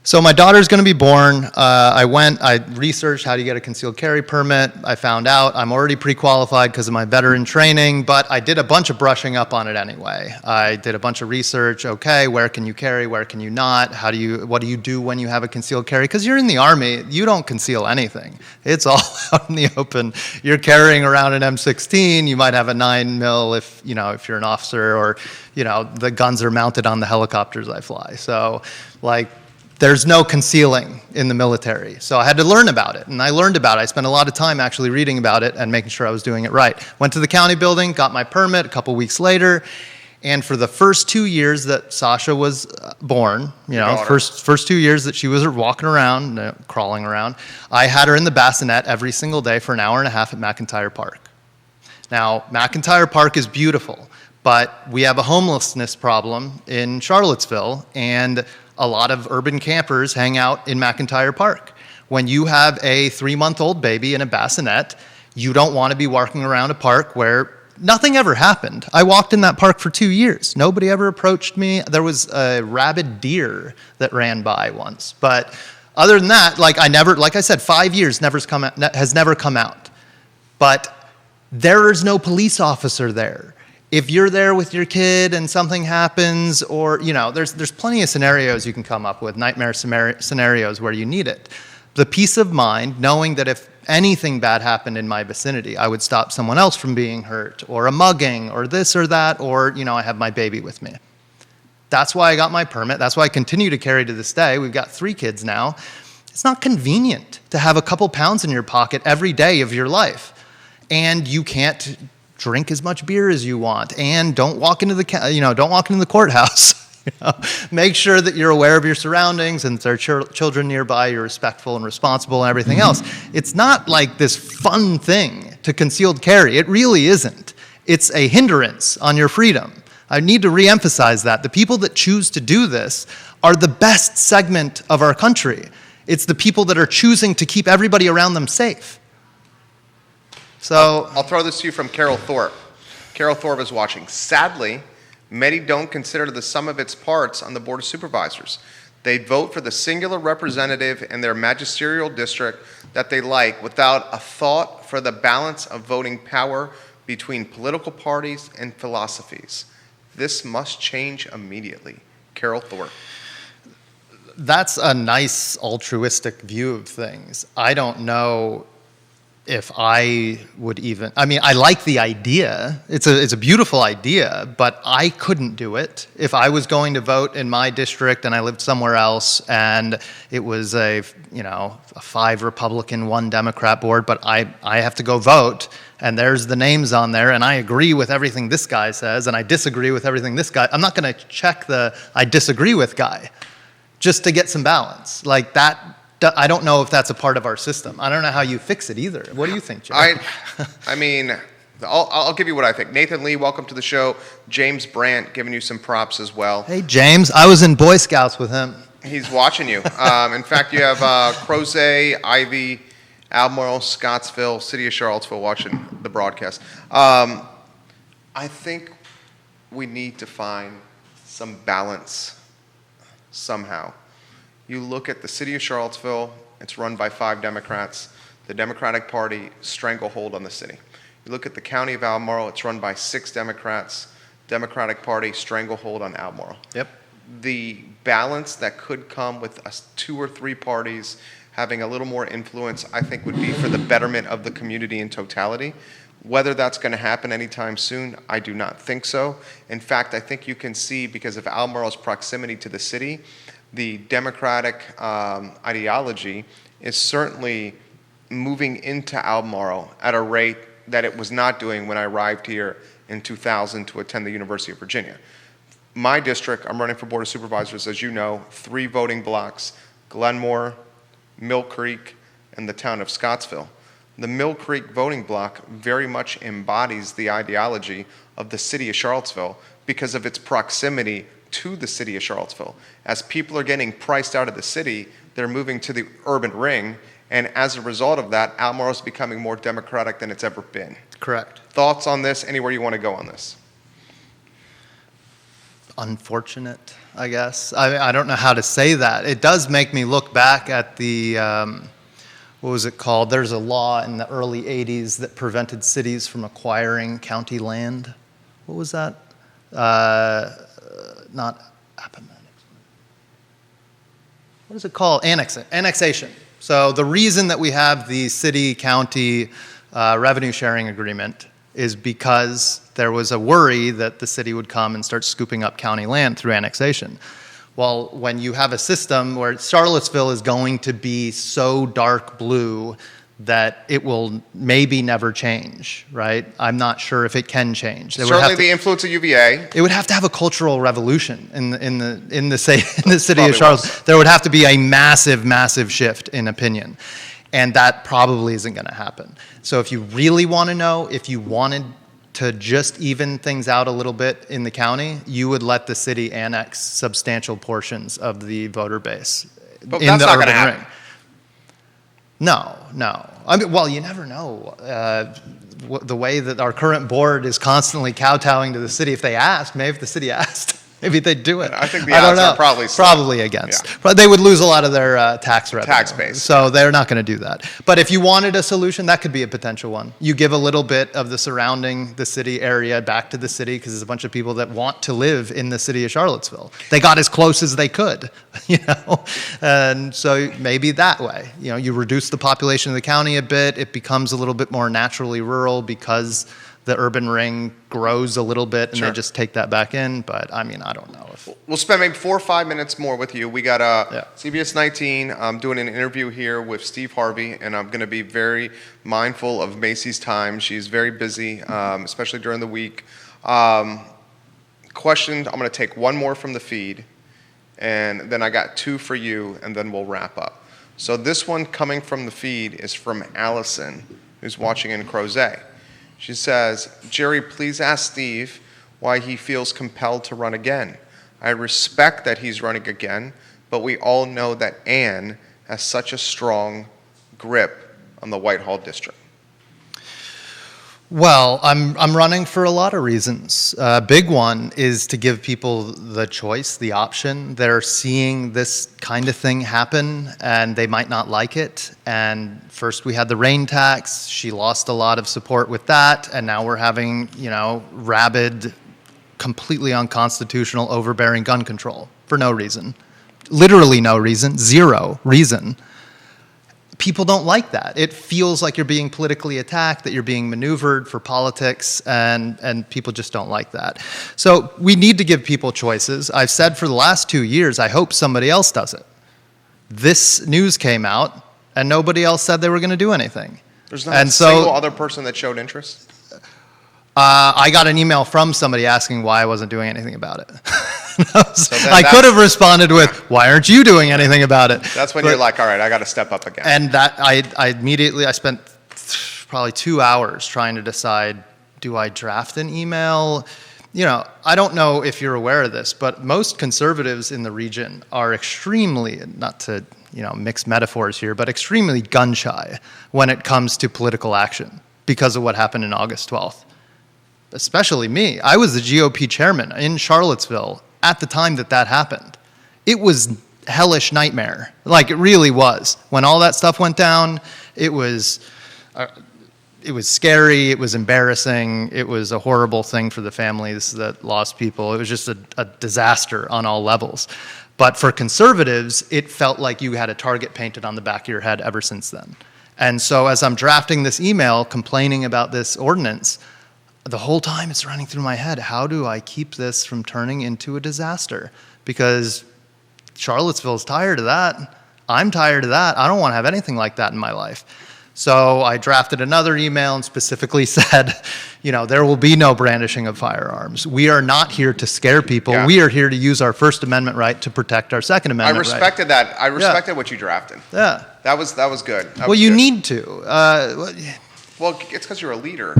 So my daughter's going to be born. I researched how to get a concealed carry permit. I found out I'm already pre-qualified because of my veteran training, but I did a bunch of brushing up on it anyway. I did a bunch of research. Okay, where can you carry? Where can you not? What do you do when you have a concealed carry? Because you're in the Army, you don't conceal anything. It's all out in the open. You're carrying around an M16. You might have a 9mm if you're an officer, or the guns are mounted on the helicopters I fly. So there's no concealing in the military. So I had to learn about it, and I learned about it. I spent a lot of time actually reading about it and making sure I was doing it right. Went to the county building, got my permit a couple weeks later, and for the first 2 years that Sasha was born, first 2 years that she was walking around, crawling around, I had her in the bassinet every single day for an hour and a half at McIntyre Park. Now, McIntyre Park is beautiful, but we have a homelessness problem in Charlottesville, and a lot of urban campers hang out in McIntyre Park. When you have a 3-month-old baby in a bassinet, you don't want to be walking around a park where nothing ever happened. I walked in that park for 2 years. Nobody ever approached me. There was a rabid deer that ran by once. But other than that, like I said, 5 years has never come out. But there is no police officer there. If you're there with your kid and something happens, or, there's plenty of scenarios you can come up with, nightmare scenarios where you need it. The peace of mind, knowing that if anything bad happened in my vicinity, I would stop someone else from being hurt, or a mugging, or this or that, or, I have my baby with me. That's why I got my permit. That's why I continue to carry to this day. We've got 3 kids now. It's not convenient to have a couple pounds in your pocket every day of your life. And you can't drink as much beer as you want. And don't walk into the courthouse. Make sure that you're aware of your surroundings and there are children nearby, you're respectful and responsible and everything else. It's not like this fun thing to concealed carry. It really isn't. It's a hindrance on your freedom. I need to reemphasize that. The people that choose to do this are the best segment of our country. It's the people that are choosing to keep everybody around them safe. So I'll throw this to you from Carol Thorpe. Carol Thorpe is watching. Sadly, many don't consider the sum of its parts on the Board of Supervisors. They vote for the singular representative in their magisterial district that they like without a thought for the balance of voting power between political parties and philosophies. This must change immediately. Carol Thorpe. that's a nice altruistic view of things. I don't know if I would even, I mean, I like the idea. It's a beautiful idea, but I couldn't do it. If I was going to vote in my district and I lived somewhere else and it was a 5 Republican, 1 Democrat board, but I have to go vote and there's the names on there and I agree with everything this guy says and I disagree with everything this guy, I'm not going to check the I disagree with guy just to get some balance. Like that, I don't know if that's a part of our system. I don't know how you fix it either. What do you think, Joe? I mean, I'll give you what I think. Nathan Lee, welcome to the show. James Brandt, giving you some props as well. Hey, James. I was in Boy Scouts with him. He's watching you. In fact, you have Crozet, Ivy, Albemarle, Scottsville, City of Charlottesville watching the broadcast. I think we need to find some balance somehow. You look at the City of Charlottesville, it's run by 5 Democrats. The Democratic Party stranglehold on the city. You look at the County of Albemarle, it's run by 6 Democrats. Democratic Party stranglehold on Albemarle. Yep. The balance that could come with 2 or 3 parties having a little more influence, I think would be for the betterment of the community in totality. Whether that's going to happen anytime soon, I do not think so. In fact, I think you can see, because of Albemarle's proximity to the city, the Democratic ideology is certainly moving into Albemarle at a rate that it was not doing when I arrived here in 2000 to attend the University of Virginia. My district, I'm running for Board of Supervisors, as you know, 3 voting blocks: Glenmore, Mill Creek, and the town of Scottsville. The Mill Creek voting block very much embodies the ideology of the City of Charlottesville because of its proximity to the City of Charlottesville. As people are getting priced out of the city, they're moving to the urban ring, and as a result of that, Albemarle is becoming more democratic than it's ever been. Correct. Thoughts on this? Anywhere you want to go on this? Unfortunate, I guess. I don't know how to say that. It does make me look back at the, what was it called? There's a law in the early 80s that prevented cities from acquiring county land. What was that? Not what is it called? Annexation. So the reason that we have the city-county revenue sharing agreement is because there was a worry that the city would come and start scooping up county land through annexation. Well, when you have a system where Charlottesville is going to be so dark blue that it will maybe never change, right? I'm not sure if it can change. Certainly the influence of UVA. It would have to have a cultural revolution in the city of Charlottesville. There would have to be a massive, massive shift in opinion. And that probably isn't going to happen. So if you really want to know, if you wanted to just even things out a little bit in the county, you would let the city annex substantial portions of the voter base. But that's not going to happen. Ring. No. I mean, well, you never know. The way that our current board is constantly kowtowing to the city, if the city asked, maybe they'd do it. I think the odds are probably against. Yeah. But they would lose a lot of their tax revenue. Tax base. So they're not going to do that. But if you wanted a solution, that could be a potential one. You give a little bit of the surrounding the city area back to the city because there's a bunch of people that want to live in the city of Charlottesville. They got as close as they could, And so maybe that way, you reduce the population of the county a bit. It becomes a little bit more naturally rural because the urban ring grows a little bit and Sure. they just take that back in. But I mean, I don't know if. We'll spend maybe 4 or 5 minutes more with you. We got Yeah. CBS 19. I'm doing an interview here with Steve Harvey, and I'm going to be very mindful of Macy's time. She's very busy, especially during the week. Questions, I'm going to take one more from the feed, and then I got 2 for you, and then we'll wrap up. So this one coming from the feed is from Allison, who's watching in Crozet. She says, Jerry, please ask Steve why he feels compelled to run again. I respect that he's running again, but we all know that Ann has such a strong grip on the Whitehall district. Well, I'm running for a lot of reasons. Big one is to give people the choice, the option. They're seeing this kind of thing happen, and they might not like it. And first we had the rain tax. She lost a lot of support with that, and now we're having, rabid, completely unconstitutional, overbearing gun control for no reason. Literally no reason, 0 reason. People don't like that. It feels like you're being politically attacked, that you're being maneuvered for politics, and people just don't like that. So we need to give people choices. I've said for the last 2 years, I hope somebody else does it. This news came out, and nobody else said they were going to do anything. There's not a single other person that showed interest? I got an email from somebody asking why I wasn't doing anything about it. So I could have responded with, why aren't you doing anything about it? That's when you're like, all right, I got to step up again. And that I immediately, I spent probably 2 hours trying to decide, do I draft an email? I don't know if you're aware of this, but most conservatives in the region are extremely, not to, mix metaphors here, but extremely gun shy when it comes to political action because of what happened in August 12th. Especially me. I was the GOP chairman in Charlottesville at the time that happened. It was hellish nightmare. Like, it really was. When all that stuff went down, it was scary, it was embarrassing, it was a horrible thing for the families that lost people. It was just a disaster on all levels. But for conservatives, it felt like you had a target painted on the back of your head ever since then. And so as I'm drafting this email complaining about this ordinance, the whole time it's running through my head, how do I keep this from turning into a disaster? Because Charlottesville's tired of that. I'm tired of that. I don't want to have anything like that in my life. So I drafted another email and specifically said, there will be no brandishing of firearms. We are not here to scare people. Yeah. We are here to use our First Amendment right to protect our Second Amendment right. I respected that. I respected what you drafted. Yeah. That was good. You need to. Well, it's because you're a leader.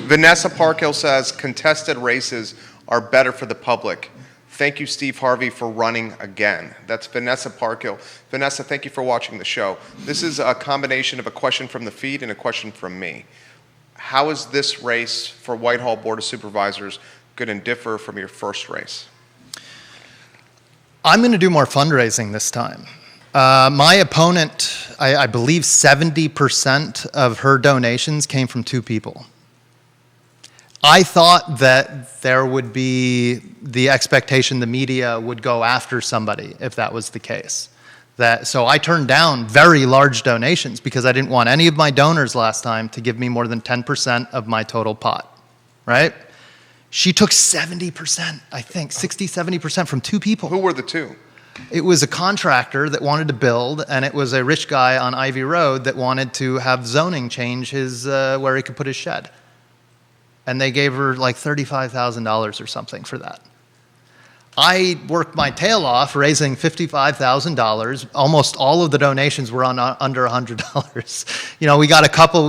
Vanessa Parkhill says contested races are better for the public. Thank you, Steve Harvey, for running again. That's Vanessa Parkhill. Vanessa, thank you for watching the show. This is a combination of a question from the feed and a question from me. How is this race for Whitehall Board of Supervisors going to differ from your first race? I'm going to do more fundraising this time. My opponent, I believe 70% of her donations came from 2 people. I thought that there would be the expectation the media would go after somebody if that was the case. So I turned down very large donations because I didn't want any of my donors last time to give me more than 10% of my total pot, right? She took 70%, I think, 60, 70% from 2 people. Who were the 2? It was a contractor that wanted to build, and it was a rich guy on Ivy Road that wanted to have zoning change his where he could put his shed. And they gave her like $35,000 or something for that. I worked my tail off raising $55,000. Almost all of the donations were under $100. We got a couple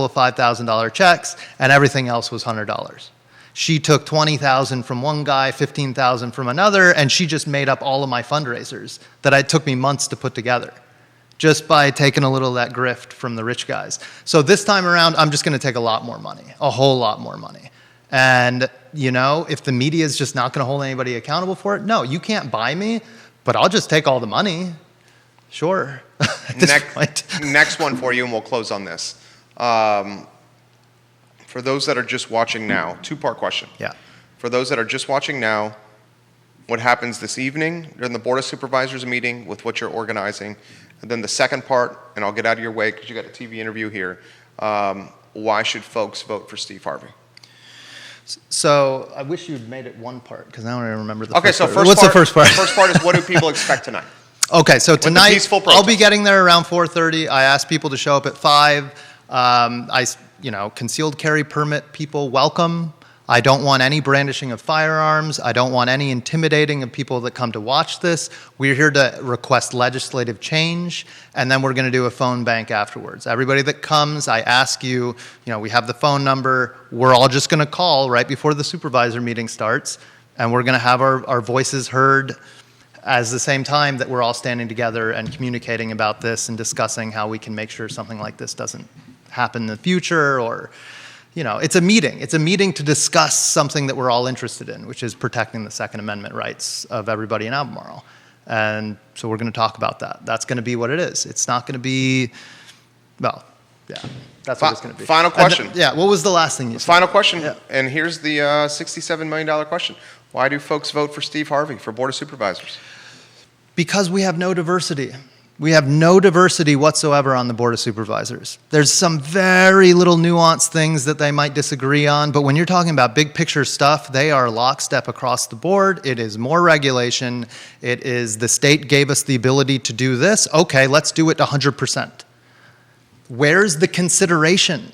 of $5,000 checks, and everything else was $100. She took $20,000 from one guy, $15,000 from another, and she just made up all of my fundraisers that it took me months to put together, just by taking a little of that grift from the rich guys. So this time around, I'm just going to take a lot more money, a whole lot more money. And, if the media is just not going to hold anybody accountable for it, no, you can't buy me, but I'll just take all the money. Sure. Next one for you, and we'll close on this. For those that are just watching now, 2-part question. Yeah. For those that are just watching now, what happens this evening during the Board of Supervisors meeting with what you're organizing? And then the second part, and I'll get out of your way because you got a TV interview here. why should folks vote for Steve Harvey? So I wish you'd made it one part, because I don't even remember the Okay, first so part. first What's part, the first part? The first part is, what do people expect tonight? Okay, so tonight peaceful I'll be protest. getting there around 4:30. I asked people to show up at 5. Concealed carry permit people welcome. I don't want any brandishing of firearms. I don't want any intimidating of people that come to watch this. We're here to request legislative change, and then we're going to do a phone bank afterwards. Everybody that comes, I ask you, we have the phone number. We're all just going to call right before the supervisor meeting starts, and we're going to have our voices heard as the same time that we're all standing together and communicating about this and discussing how we can make sure something like this doesn't happen in the future. Or, it's a meeting. It's a meeting to discuss something that we're all interested in, which is protecting the Second Amendment rights of everybody in Albemarle. And so we're going to talk about that. That's going to be what it is. It's not going to be, that's what it's going to be. Final question. What was the last thing you said? Final question, Yeah. and here's the $67 million question. Why do folks vote for Steve Harvey for Board of Supervisors? Because we have no diversity. We have no diversity whatsoever on the Board of Supervisors. There's some very little nuanced things that they might disagree on, but when you're talking about big picture stuff, they are lockstep across the board. It is more regulation. It is the state gave us the ability to do this. Okay, let's do it 100%. Where's the consideration?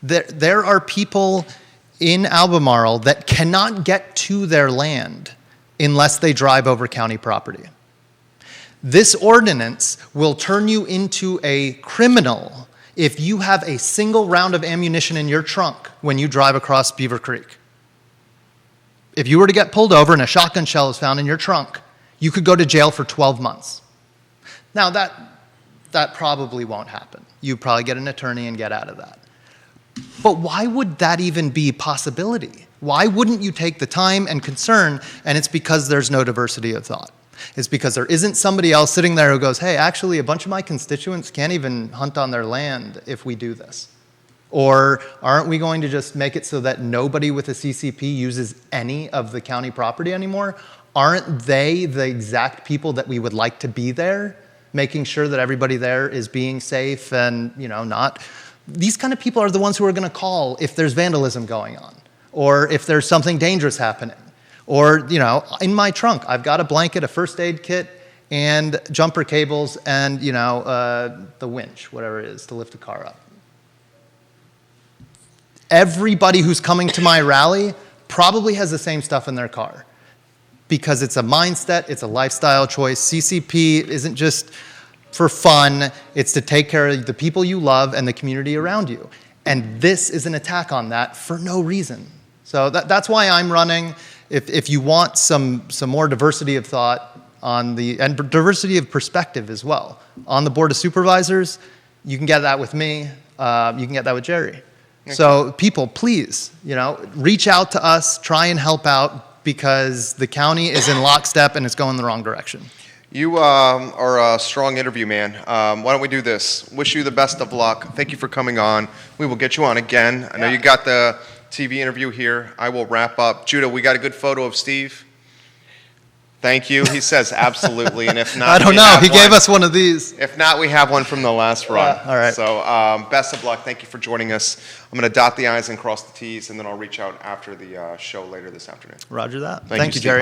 There are people in Albemarle that cannot get to their land unless they drive over county property. This ordinance will turn you into a criminal if you have a single round of ammunition in your trunk when you drive across Beaver Creek. If you were to get pulled over and a shotgun shell is found in your trunk, you could go to jail for 12 months. Now, that probably won't happen. You'd probably get an attorney and get out of that. But why would that even be a possibility? Why wouldn't you take the time and concern? And it's because there's no diversity of thought. It's because there isn't somebody else sitting there who goes, hey, actually, a bunch of my constituents can't even hunt on their land if we do this. Or aren't we going to just make it so that nobody with a CCP uses any of the county property anymore? Aren't they the exact people that we would like to be there, making sure that everybody there is being safe and, not? These kind of people are the ones who are going to call if there's vandalism going on or if there's something dangerous happening. Or, in my trunk, I've got a blanket, a first aid kit, and jumper cables, and, the winch, whatever it is, to lift a car up. Everybody who's coming to my rally probably has the same stuff in their car because it's a mindset, it's a lifestyle choice. CCP isn't just for fun, it's to take care of the people you love and the community around you. And this is an attack on that for no reason. So that's why I'm running. If you want some more diversity of thought and diversity of perspective as well on the Board of Supervisors, you can get that with me. You can get that with Jerry. Okay. So people, please, reach out to us, try and help out because the county is in lockstep and it's going the wrong direction. You are a strong interview man. Why don't we do this? Wish you the best of luck. Thank you for coming on. We will get you on again. I know you got the TV interview here. I will wrap up. Judah, we got a good photo of Steve. Thank you. He says absolutely, and if not, I don't know. He gave us one of these. If not, we have one from the last run. All right. So best of luck. Thank you for joining us. I'm going to dot the I's and cross the T's, and then I'll reach out after the show later this afternoon. Roger that. Thank you, Jerry.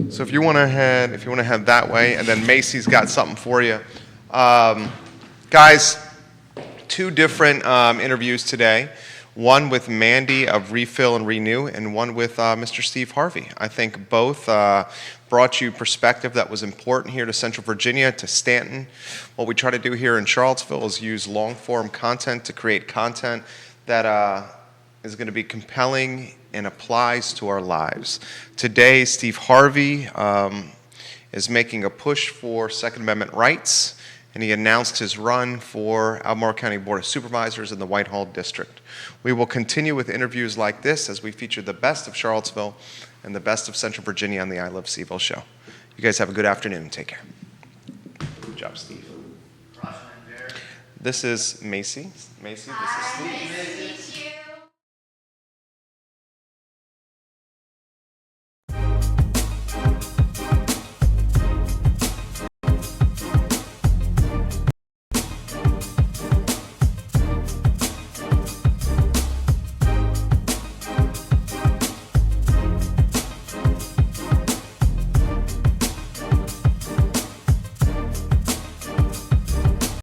So if you want to head that way, and then Macy's got something for you, guys. 2 different interviews today. One with Mandy of Refill and Renew, and one with Mr. Steve Harvey. I think both brought you perspective that was important here to Central Virginia, to Stanton. What we try to do here in Charlottesville is use long-form content to create content that is going to be compelling and applies to our lives. Today, Steve Harvey is making a push for Second Amendment rights, and he announced his run for Albemarle County Board of Supervisors in the Whitehall District. We will continue with interviews like this as we feature the best of Charlottesville and the best of Central Virginia on the I Love CVille Show. You guys have a good afternoon. Take care. Good job, Steve. This is Macy. Macy, this is Steve.